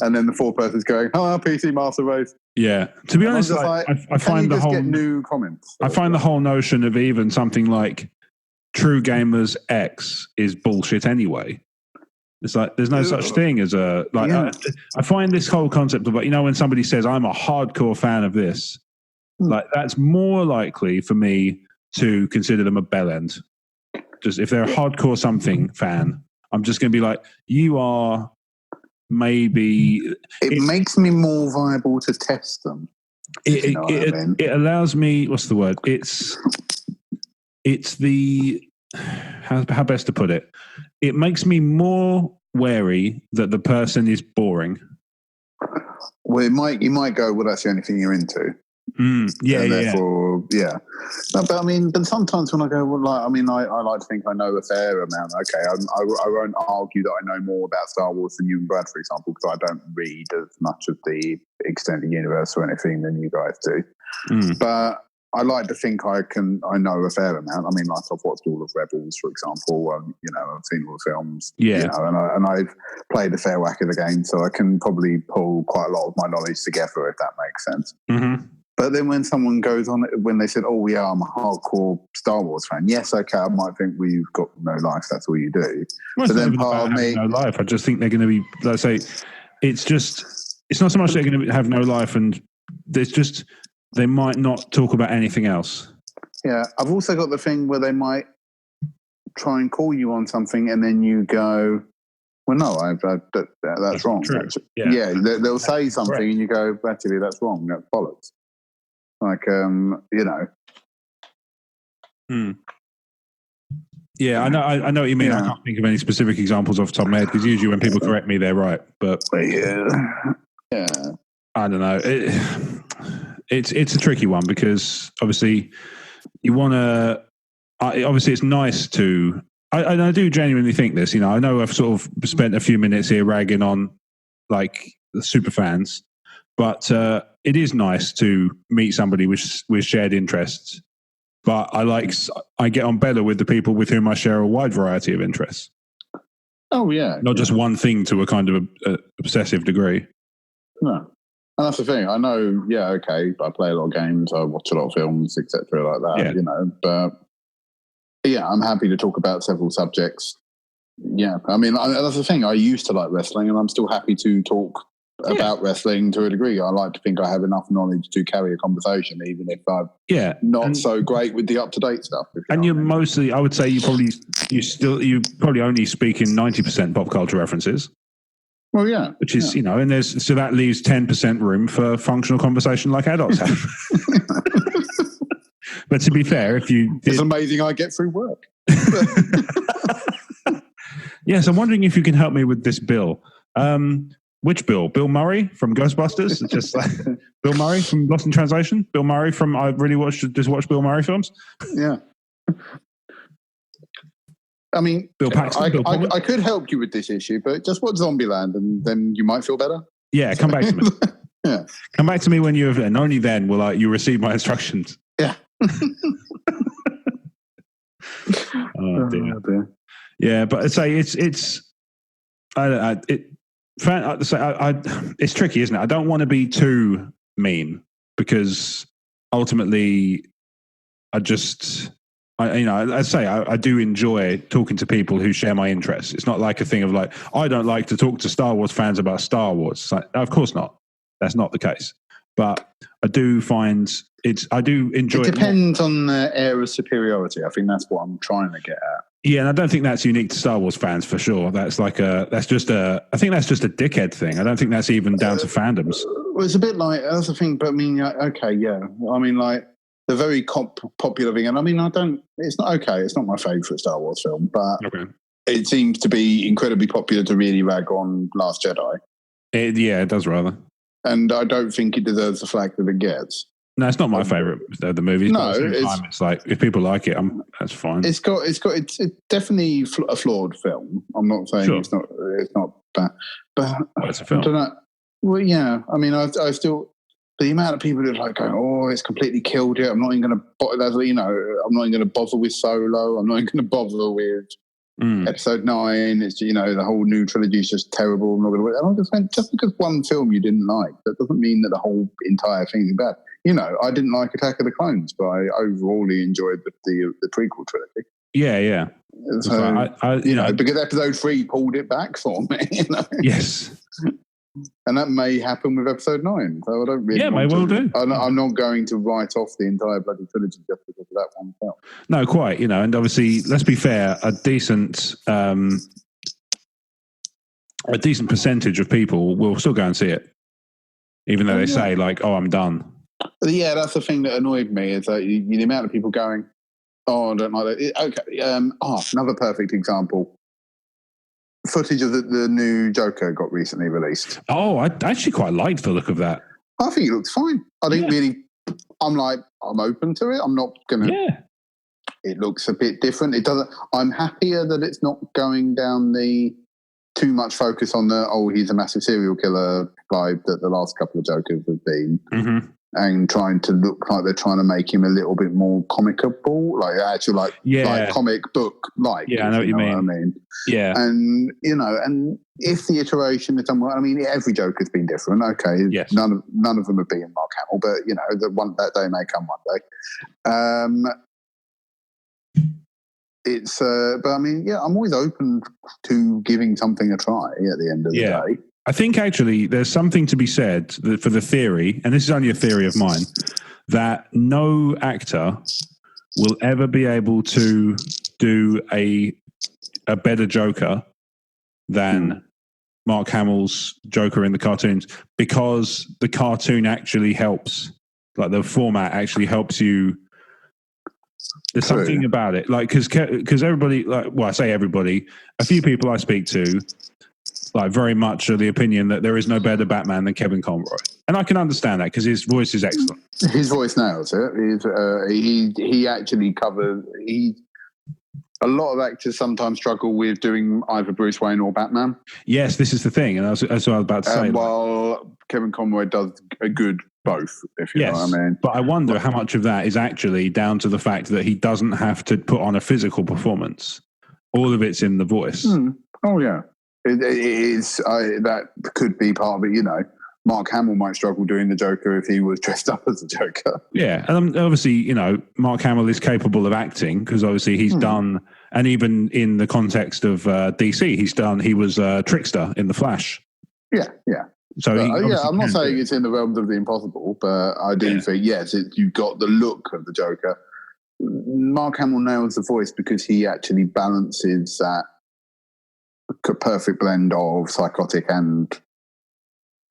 And then the 4th person's going, PC Master Race. Yeah, to be honest, I find the whole get new comments. I find the whole notion of even something like True Gamers X is bullshit anyway. It's like there's no such thing as a like. Yeah. I find this whole concept of when somebody says I'm a hardcore fan of this, like that's more likely for me to consider them a bellend. Just if they're a hardcore something fan, I'm just going to be like, you are maybe. It makes me more viable to test them. It allows me. What's the word? It's the how best to put it. It makes me more wary that the person is boring. Well, you might go, well, that's the only thing you're into. Therefore, No, but sometimes when I go, well, like, I like to think I know a fair amount. Okay, I won't argue that I know more about Star Wars than you and Brad, for example, because I don't read as much of the extended universe or anything than you guys do. But I like to think I know a fair amount. I mean, like I've watched all of Rebels, for example. I've seen all the films. Yeah. And I've played a fair whack of the game, so I can probably pull quite a lot of my knowledge together, if that makes sense. Mm-hmm. But then when someone goes on, when they said, "Oh, yeah, I'm a hardcore Star Wars fan," yes, okay, I might think, well, you've got no life. That's all you do. Well, but then part of me, no life. I just think they're going to be. Let's say, it's not so much they're going to have no life, and there's just. They might not talk about anything else. Yeah, I've also got the thing where they might try and call you on something, and then you go, "Well, no, that's wrong." Yeah, they'll say something, correct. And you go, "Actually, that's wrong. That's bollocks." Like, Yeah, I know what you mean. Yeah. I can't think of any specific examples off the top of my head because usually when people correct me, they're right. But yeah, I don't know. It's a tricky one because obviously you want to. Obviously, it's nice to. I do genuinely think this. I know I've sort of spent a few minutes here ragging on like the super fans, but it is nice to meet somebody with shared interests. But I get on better with the people with whom I share a wide variety of interests. Oh yeah, not just one thing to a kind of a obsessive degree. No. And that's the thing. I know, okay, I play a lot of games, I watch a lot of films, etc., like that, But, I'm happy to talk about several subjects. Yeah, that's the thing. I used to like wrestling, and I'm still happy to talk about wrestling to a degree. I like to think I have enough knowledge to carry a conversation, even if I'm not so great with the up-to-date stuff. And you're mostly, I would say, you probably only speak in 90% pop culture references. Well, yeah. Which is, and so that leaves 10% room for functional conversation like adults have. But to be fair, it's amazing I get through work. Yes, I'm wondering if you can help me with this Bill. Which Bill? Bill Murray from Ghostbusters? Just like Bill Murray from Lost in Translation? Bill Murray from I really watch Bill Murray films? Yeah. I mean, Bill Paxton, I could help you with this issue, but just watch Zombieland and then you might feel better. Yeah, come back to me. Yeah. Come back to me when you've, and only then will you receive my instructions. Yeah. Oh dear. Yeah, but I'd say it's tricky, isn't it? I don't want to be too mean because ultimately, I do enjoy talking to people who share my interests. It's not like a thing of like, I don't like to talk to Star Wars fans about Star Wars. Like, of course not. That's not the case. But I do find I do enjoy it. It depends on the air of superiority. I think that's what I'm trying to get at. Yeah, and I don't think that's unique to Star Wars fans for sure. I think that's just a dickhead thing. I don't think that's even down to fandoms. Well, it's a bit like, that's the thing, but I mean, okay, yeah. I mean, like, the very popular thing, and I mean, it's not my favourite Star Wars film, but It seems to be incredibly popular to really rag on Last Jedi. It does rather. And I don't think it deserves the flag that it gets. No, it's not my favourite of the movies. No, it's like if people like it, that's fine. It's definitely a flawed film. I'm not saying it's not bad, but it's a film. I don't know. Well, yeah. I mean, I still the amount of people that are like going, "Oh, it's completely killed it." I'm not even going to, I'm not even going to bother with Solo. I'm not even going to bother with Episode 9. It's the whole new trilogy is just terrible. I'm not going to. And I just went, just because one film you didn't like, that doesn't mean that the whole entire thing is bad. I didn't like Attack of the Clones, but I overall enjoyed the prequel trilogy. Yeah. So, because Episode 3 pulled it back for me. Yes. And that may happen with Episode 9. So I don't really. Yeah, may well do. I'm not going to write off the entire bloody trilogy just because of that one film. No, quite. And obviously, let's be fair. A decent percentage of people will still go and see it, even though they say like, "Oh, I'm done." Yeah, that's the thing that annoyed me is that the amount of people going, "Oh, I don't like that." Okay, another perfect example. Footage of the new Joker got recently released. Oh, I actually quite liked the look of that. I think it looks fine. I didn't really. I'm open to it. I'm not gonna. Yeah. It looks a bit different. It doesn't. I'm happier that it's not going down the too much focus on he's a massive serial killer vibe that the last couple of Jokers have been. Mm-hmm. And trying to look like they're trying to make him a little bit more comicable, like comic book like. Yeah, I know what you mean. I mean, yeah, and and if the iteration is done well, I mean, every Joker's been different. Okay, yes. none of them have been Mark Hamill, but that day may come one day. But I mean, I'm always open to giving something a try at the end of the day. I think actually there's something to be said for the theory, and this is only a theory of mine, that no actor will ever be able to do a better Joker than Mark Hamill's Joker in the cartoons, because the cartoon actually helps, like the format actually helps you. There's something about it, like because everybody, I say everybody, a few people I speak to, like very much of the opinion that there is no better Batman than Kevin Conroy, and I can understand that because his voice is excellent. His voice nails it. He actually covers. A lot of actors sometimes struggle with doing either Bruce Wayne or Batman. Yes, this is the thing, and that's what I was about to say. While Kevin Conroy does a good both, if you know what I mean. But I wonder how much of that is actually down to the fact that he doesn't have to put on a physical performance. All of it's in the voice. Oh yeah. It is. That could be part of it. Mark Hamill might struggle doing the Joker if he was dressed up as a Joker. Yeah, and obviously, Mark Hamill is capable of acting because obviously he's done, and even in the context of DC, he was Trickster in The Flash. Yeah. So I'm not saying it's in the realms of the impossible, but I do think you've got the look of the Joker. Mark Hamill nails the voice because he actually balances that perfect blend of psychotic and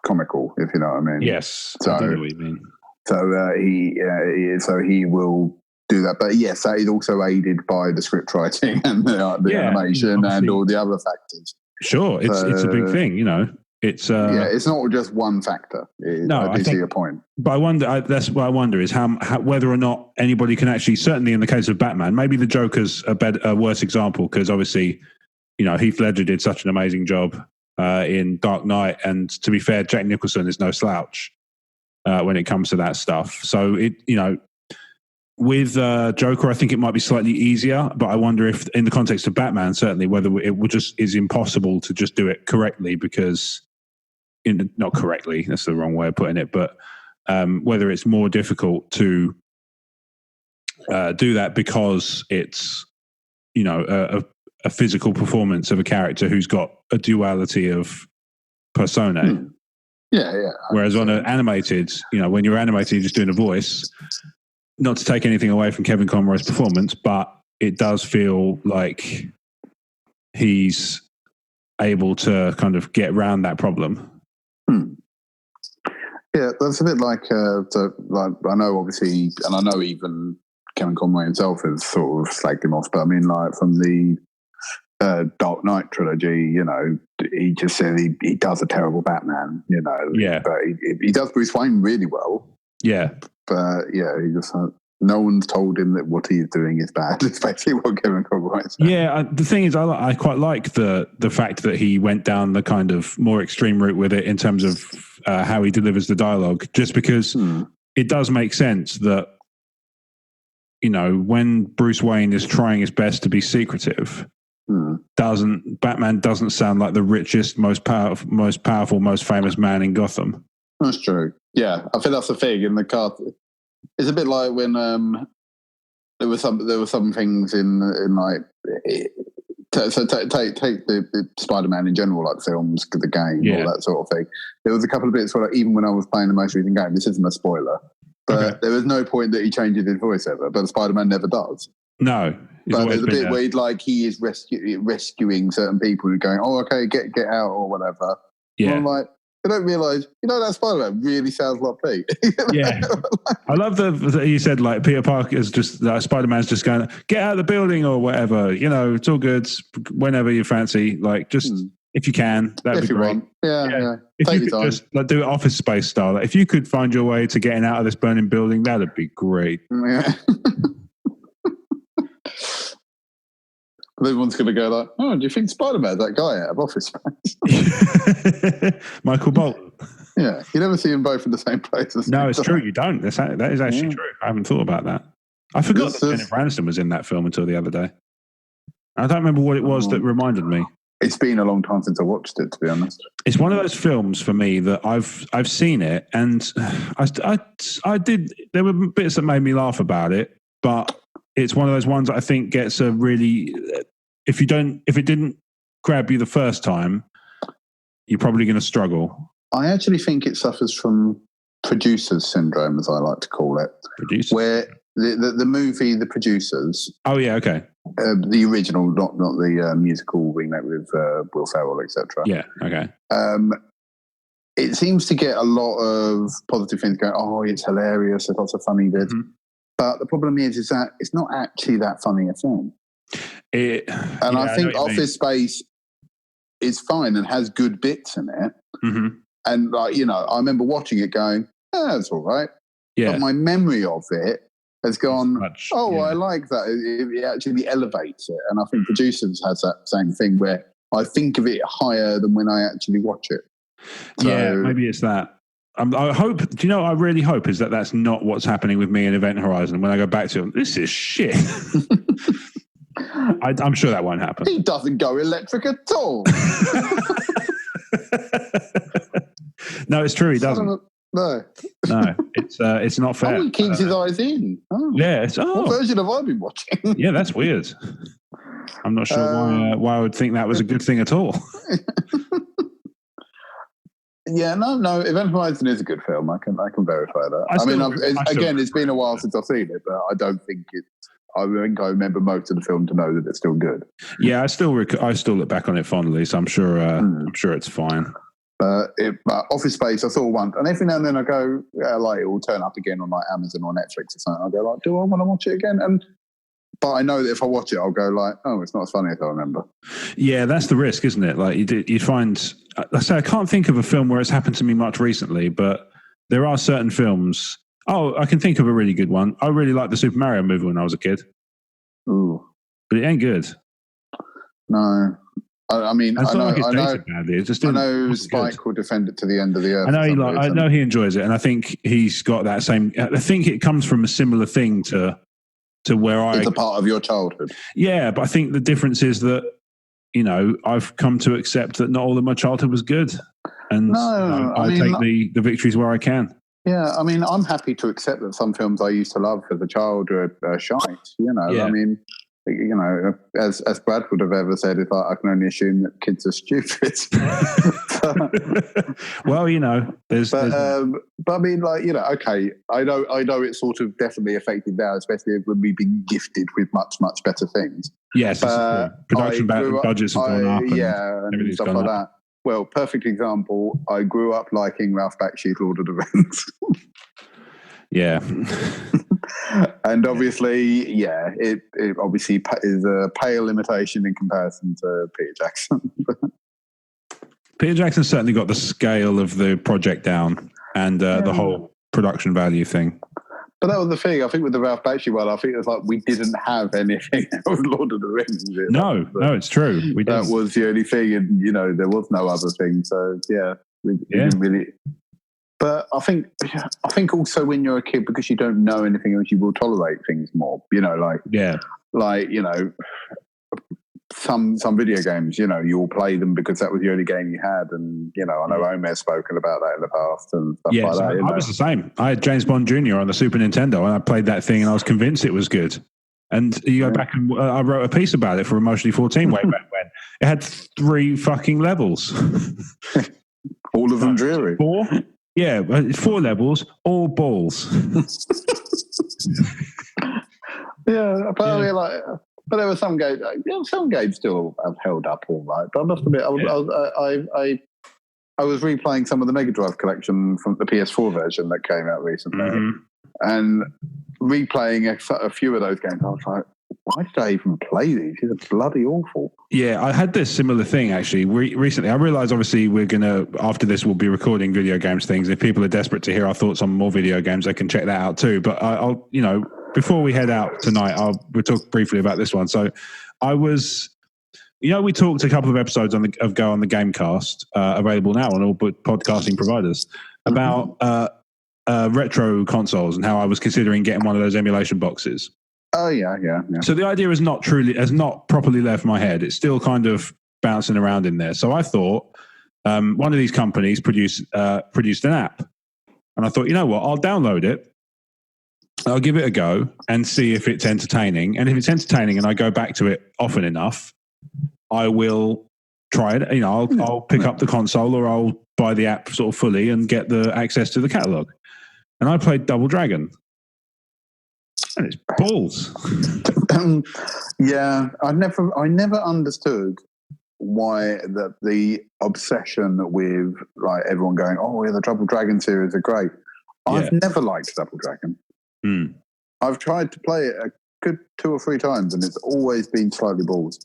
comical, if you know what I mean. Yes, so, I know what you mean. So he will do that. But yes, that is also aided by the script writing and the animation and all the other factors. Sure, it's a big thing, you know. It's it's not just one factor. I see your point. But I wonder. That's what I wonder is how whether or not anybody can actually. Certainly, in the case of Batman, maybe the Joker's a worse example because obviously, you know, Heath Ledger did such an amazing job in Dark Knight, and to be fair, Jack Nicholson is no slouch when it comes to that stuff. So with Joker, I think it might be slightly easier, but I wonder if, in the context of Batman, certainly whether it would just is impossible to just do it correctly because. Not correctly, that's the wrong way of putting it, but whether it's more difficult to do that because it's, you know, a physical performance of a character who's got a duality of persona. Yeah. Whereas on an animated, you know, when you're animated, you're just doing a voice, not to take anything away from Kevin Conroy's performance, but it does feel like he's able to kind of get around that problem. Yeah, that's a bit like I know obviously, and I know even Kevin Conroy himself has sort of slagged him off, but I mean, like from the Dark Knight trilogy, you know, he just said he does a terrible Batman, you know. Yeah, but he does Bruce Wayne really well. Yeah, but yeah, he just. No one's told him that what he's doing is bad. It's basically what Kevin Conroy said. Yeah, the thing is, I quite like the fact that he went down the kind of more extreme route with it in terms of how he delivers the dialogue, just because it does make sense that, you know, when Bruce Wayne is trying his best to be secretive, Batman doesn't sound like the richest, most powerful, most famous man in Gotham. That's true. Yeah, I think that's the thing in the car. It's a bit like when there were some things in like so take the Spider-Man in general, like films, the game, all that sort of thing. There was a couple of bits where, like, even when I was playing the most recent game, this isn't a spoiler, but there was no point that he changes his voice ever. But Spider-Man never does. No, but there's a bit where he is rescuing certain people who are going, "Oh, okay, get out" or whatever. Yeah, and I'm like. I don't realise, you know, that Spider-Man really sounds like Pete. Yeah. I love that you said, like, Peter Parker is just, Spider-Man's just going, get out of the building or whatever. You know, it's all good. Whenever you fancy, like, just if you can, that'd be great. Yeah. If take you could just do it Office Space style. Like, if you could find your way to getting out of this burning building, that'd be great. Yeah. Everyone's going to go like, oh, do you think Spider-Man's that guy out of Office Space? Michael Bolton. Yeah, you never see them both in the same place. No, it's true. You don't. That is actually true. I haven't thought about that. I forgot that Jennifer Aniston was in that film until the other day. I don't remember what it was that reminded me. It's been a long time since I watched it, to be honest. It's one of those films for me that I've seen it, and I did. There were bits that made me laugh about it, but. It's one of those ones that I think gets a really, if it didn't grab you the first time, you're probably going to struggle. I actually think it suffers from producer's syndrome, as I like to call it. Producers? Where the movie, The Producers. Oh, yeah, okay. The original, not the musical remake with Will Ferrell, etc. Yeah, okay. It seems to get a lot of positive things going, oh, it's hilarious, there's lots of funny bits. Mm-hmm. But the problem is that it's not actually that funny a film. I think Office Space is fine and has good bits in it. Mm-hmm. And, like, you know, I remember watching it going, that's all right. Yeah. But my memory of it has gone, I like that. It actually elevates it. And I think Producers has that same thing where I think of it higher than when I actually watch it. So, yeah, maybe it's that. I hope, do you know what I really hope is that that's not what's happening with me in Event Horizon. When I go back to it, this is shit. I'm sure that won't happen. He doesn't go electric at all. No, it's true. He doesn't. No, it's not fair. Oh, he keeps his eyes in. Oh. Yeah. What version have I been watching? Yeah, that's weird. I'm not sure why I would think that was a good thing at all. Yeah, no. Event Horizon is a good film. I can verify that. It's been a while since I've seen it, but I don't think it's. I think I remember most of the film to know that it's still good. Yeah, I still look back on it fondly, so I'm sure. I'm sure it's fine. Office Space I saw once, and every now and then I go, like it will turn up again on like Amazon or Netflix or something. I go like, do I want to watch it again? But I know that if I watch it, I'll go like, oh, it's not as funny as I remember. Yeah, that's the risk, isn't it? Like you find, I say, I can't think of a film where it's happened to me much recently, but there are certain films. Oh, I can think of a really good one. I really liked the Super Mario movie when I was a kid. Ooh, but it ain't good. No. I mean, I know Spike will defend it to the end of the earth. I know he enjoys it, and I think he's got that same. I think it comes from a similar thing to where it's a part of your childhood. Yeah, but I think the difference is that I've come to accept that not all of my childhood was good, and I take the victories where I can. Yeah, I mean, I'm happy to accept that some films I used to love as a child are shite. Yeah. I mean. As Brad would have ever said, if I can only assume that kids are stupid. Well, but I mean, okay, I know it's sort of definitely affected now, especially when we've been gifted with much, much better things. Yes, production budgets have gone up, and stuff like that. Well, perfect example. I grew up liking Ralph Bakshi's Lord of the Rings. Yeah. And obviously, it obviously is a pale imitation in comparison to Peter Jackson. Peter Jackson certainly got the scale of the project down and the whole production value thing. But that was the thing. I think with the Ralph Bakshi one, I think it was like we didn't have anything with Lord of the Rings. No, it's true. That was the only thing, and there was no other thing. So we didn't really. But I think also when you're a kid, because you don't know anything else, you will tolerate things more. Some video games, you'll play them because that was the only game you had, and I know Omer's spoken about that in the past and stuff like that. I was the same. I had James Bond Jr. on the Super Nintendo, and I played that thing, and I was convinced it was good. And you go back and I wrote a piece about it for Emotionally 14 way back when. It had 3 fucking levels, all of them dreary. 4. Yeah, 4 levels, all balls. Apparently, but there were some games. Some games still have held up all right. But I must admit, I was replaying some of the Mega Drive collection from the PS4 version that came out recently, and replaying a few of those games. I was like, why did I even play these? These are bloody awful. Yeah, I had this similar thing actually recently. I realised obviously after this we'll be recording video games things. If people are desperate to hear our thoughts on more video games, they can check that out too. But I'll before we head out tonight, we'll talk briefly about this one. So I was, we talked a couple of episodes on the Gamecast, available now on all podcasting providers, about retro consoles and how I was considering getting one of those emulation boxes. Oh yeah. So the idea has not properly left my head. It's still kind of bouncing around in there. So I thought one of these companies produced an app, and I thought, you know what, I'll download it, I'll give it a go, and see if it's entertaining. And if it's entertaining, and I go back to it often enough, I will try it. I'll pick up the console, or I'll buy the app sort of fully and get the access to the catalog. And I played Double Dragon. And it's balls. I never understood why the obsession with like everyone going, oh yeah, the Double Dragon series are great. I've never liked Double Dragon. I've tried to play it a good 2 or 3 times, and it's always been slightly balls.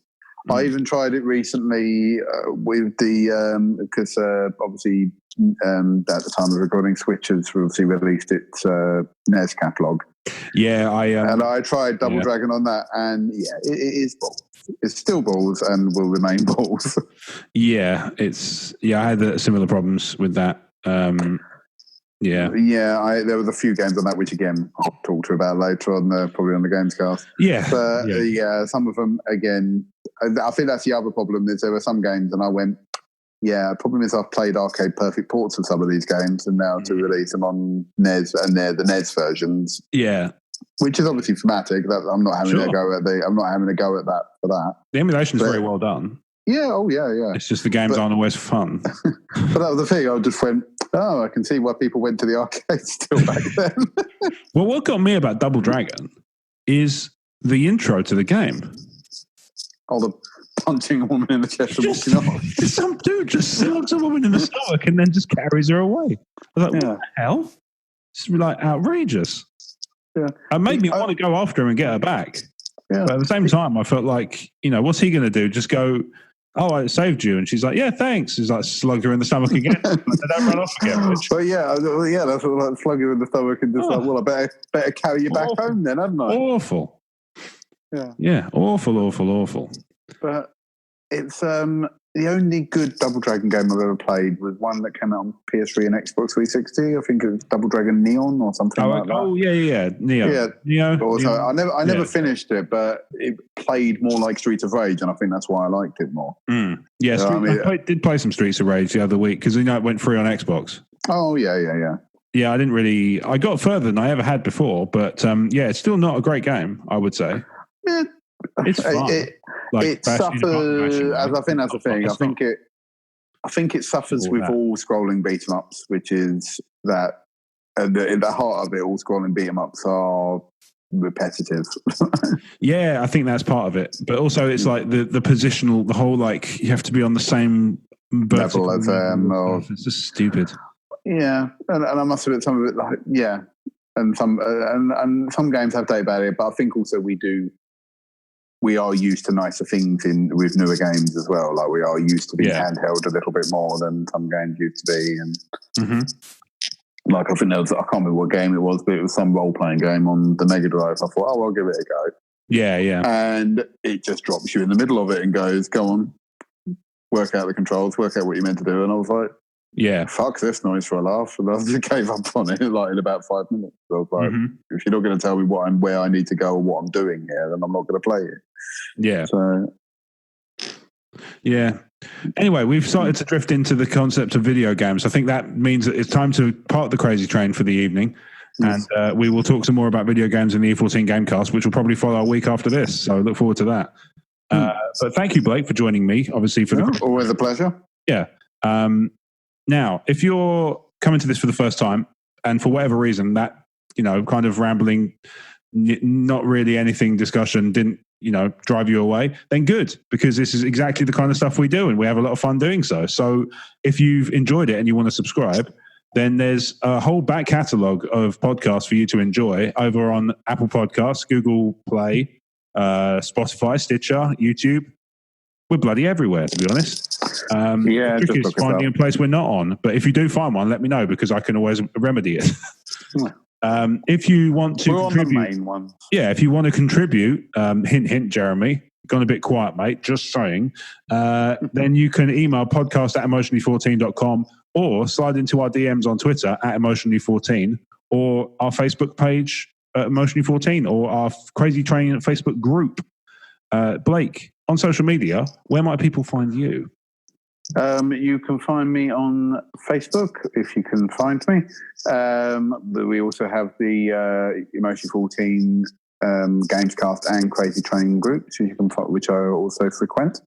I even tried it recently with the because obviously at the time of recording, Switch has obviously released its NES catalog. Yeah, and I tried Double Dragon on that, and it is balls. It's still balls and will remain balls. I had similar problems with that. There was a few games on that, which again I'll talk to you about later on, probably on the Gamescast. Some of them again. I think that's the other problem, is there were some games, and I went, problem is I've played arcade perfect ports of some of these games, and now to release them on NES, and they're the NES versions. Yeah. Which is obviously thematic. I'm not having a go at that for that. The emulation is very well done. Yeah, yeah. It's just the games aren't always fun. But that was the thing. I just went, I can see why people went to the arcade still back then. Well, what got me about Double Dragon is the intro to the game. Oh, punching a woman in the chest and walking off. Some dude just slugs a woman in the stomach and then just carries her away. I was like, what the hell? It's like outrageous. Yeah. It made me want to go after her and get her back. Yeah. But at the same time, I felt like, what's he going to do? Just go, oh, I saved you. And she's like, yeah, thanks. He's like, slug her in the stomach again. Like, don't run off again, bitch. Well, that's like slug her in the stomach and just like, well, I better carry you back home then, hadn't I? Awful. Yeah, awful. But it's the only good Double Dragon game I've ever played was one that came out on PS3 and Xbox 360. I think it was Double Dragon Neon or something like that. Oh, yeah. Neo. Also, I never finished it, but it played more like Streets of Rage, and I think that's why I liked it more. Yeah, I did play some Streets of Rage the other week because it went free on Xbox. Oh, yeah. Yeah, I got further than I ever had before, but it's still not a great game, I would say. Yeah. It's fun. It suffers, as I think that's the thing. I think it suffers with all scrolling beat 'em ups, which is that in the heart of it, all scrolling beat 'em ups are repetitive. Yeah, I think that's part of it. But also, it's like the positional, the whole you have to be on the same level as them. It's just stupid. Yeah, and I must admit, some of it, and some games have day about it, but I think also we are used to nicer things with newer games as well. Like we are used to being handheld a little bit more than some games used to be. And like I think I can't remember what game it was, but it was some role-playing game on the Mega Drive. I thought, I'll give it a go. Yeah. And it just drops you in the middle of it and goes, go on, work out the controls, work out what you're meant to do. And I was like, yeah, fuck this noise for a laugh. And I just gave up on it in about 5 minutes. So I was like, if you're not going to tell me where I need to go or what I'm doing here, then I'm not going to play it. Yeah. So, yeah. Anyway, we've started to drift into the concept of video games. I think that means that it's time to part the crazy train for the evening. Yes. And we will talk some more about video games in the E14 Gamecast, which will probably follow a week after this. So look forward to that. But thank you, Blake, for joining me, obviously. Always a pleasure. Yeah. Now, if you're coming to this for the first time, and for whatever reason that, kind of rambling, not really anything discussion didn't, drive you away, then good, because this is exactly the kind of stuff we do and we have a lot of fun doing so. So if you've enjoyed it and you want to subscribe, then there's a whole back catalogue of podcasts for you to enjoy over on Apple Podcasts, Google Play, Spotify, Stitcher, YouTube. We're bloody everywhere, to be honest. The trick is finding a place we're not on. But if you do find one, let me know, because I can always remedy it. If you want to contribute, on the main one. Yeah, if you want to contribute, hint, Jeremy, gone a bit quiet, mate, just saying, then you can email podcast@emotionally14.com or slide into our DMs on Twitter @emotionally14 or our Facebook page Emotionally14 or our Crazy Train Facebook group. Blake, on social media, where might people find you? You can find me on Facebook, if you can find me. But we also have the Emotionally14 Gamescast and Crazy Train groups, which I also frequent.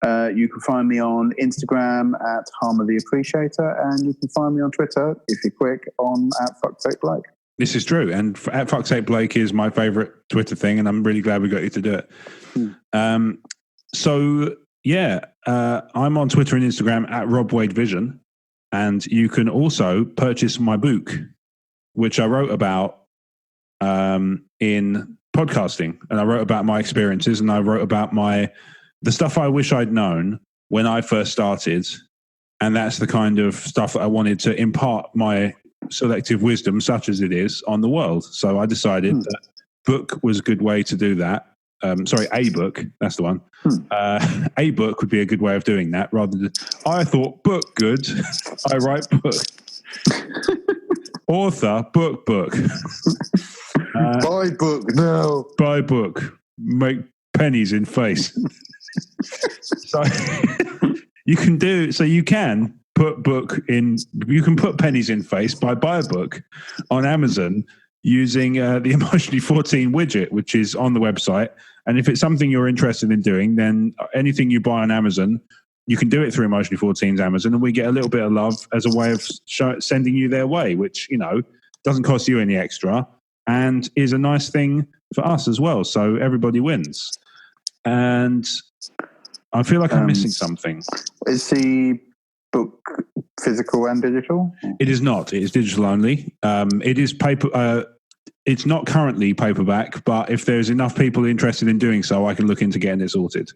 You can find me on Instagram @Harmer the Appreciator, and you can find me on Twitter, if you're quick, on @FucksakeBlake. This is true, and @FucksakeBlake is my favourite Twitter thing, and I'm really glad we got you to do it. I'm on Twitter and Instagram @RobWadeVision, and you can also purchase my book, which I wrote about in podcasting, and I wrote about my experiences, and I wrote about the stuff I wish I'd known when I first started, and that's the kind of stuff that I wanted to impart my selective wisdom, such as it is, on the world. So I decided that book was a good way to do that. A book, that's the one. A book would be a good way of doing that, rather than, I thought book good, I write book. Author, book. Buy book, no. Buy book, make pennies in face. So you can put pennies in face by buy a book on Amazon using the Emotionally14 widget, which is on the website. And if it's something you're interested in doing, then anything you buy on Amazon, you can do it through Emotionally14's Amazon, and we get a little bit of love as a way of sending you their way, which, doesn't cost you any extra and is a nice thing for us as well. So everybody wins. And I feel like I'm missing something. Is the book physical and digital? It is not. It is digital only. It is paper. It's not currently paperback, but if there's enough people interested in doing so, I can look into getting it sorted.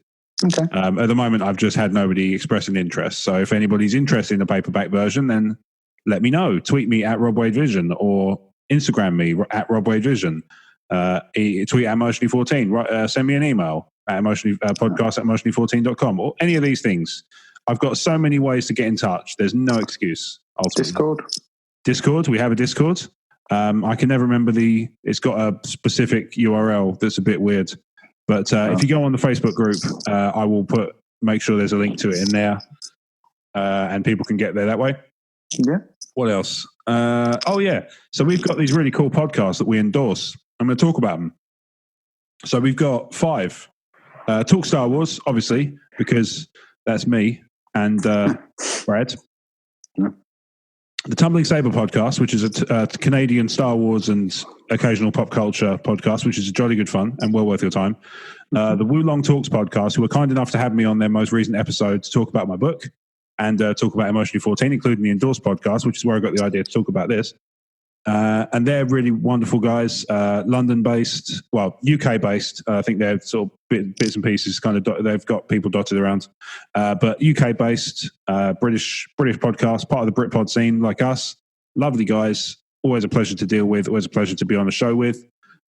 Okay. At the moment, I've just had nobody express an interest. So if anybody's interested in a paperback version, then let me know. Tweet me at Rob Wade Vision or Instagram me at Rob Wade Vision. Tweet at Emotionally14. Send me an email at podcast@emotionally14.com or any of these things. I've got so many ways to get in touch. There's no excuse. Ultimately. Discord. We have a Discord. I can never remember it's got a specific URL that's a bit weird. But if you go on the Facebook group, I will make sure there's a link to it in there, and people can get there that way. Yeah. What else? So we've got these really cool podcasts that we endorse. I'm going to talk about them. So we've got 5. Talk Star Wars, obviously, because that's me and Brad. Yeah. The Tumbling Saber podcast, which is a Canadian Star Wars and occasional pop culture podcast, which is jolly good fun and well worth your time. The Wulong Talks podcast, who were kind enough to have me on their most recent episode to talk about my book and talk about Emotionally 14, including the Endorsed podcast, which is where I got the idea to talk about this. And they're really wonderful guys, London-based, well, UK-based. I think they're sort of bits and pieces, kind of they've got people dotted around. But UK-based, British podcast, part of the Britpod scene like us. Lovely guys, always a pleasure to deal with, always a pleasure to be on the show with.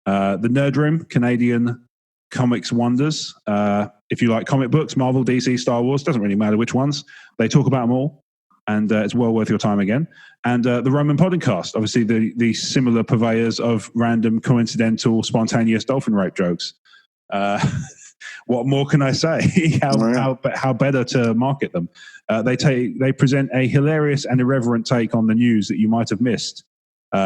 The Nerd Room, Canadian comics wonders. If you like comic books, Marvel, DC, Star Wars, doesn't really matter which ones. They talk about them all. And it's well worth your time again. And the Roman Podcast, obviously the similar purveyors of random, coincidental, spontaneous dolphin rape jokes. What more can I say? How better to market them? They present a hilarious and irreverent take on the news that you might have missed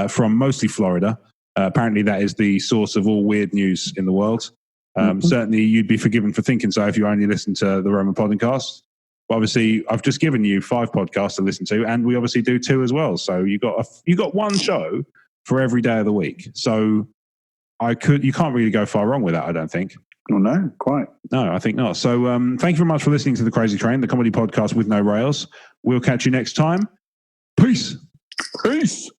from mostly Florida. Apparently, that is the source of all weird news in the world. Certainly, you'd be forgiven for thinking so if you only listen to the Roman Podcast. Obviously, I've just given you 5 podcasts to listen to, and we obviously do 2 as well. So you got one show for every day of the week. So you can't really go far wrong with that, I don't think. Well, no, quite. No, I think not. So thank you very much for listening to The Crazy Train, the comedy podcast with no rails. We'll catch you next time. Peace. Peace.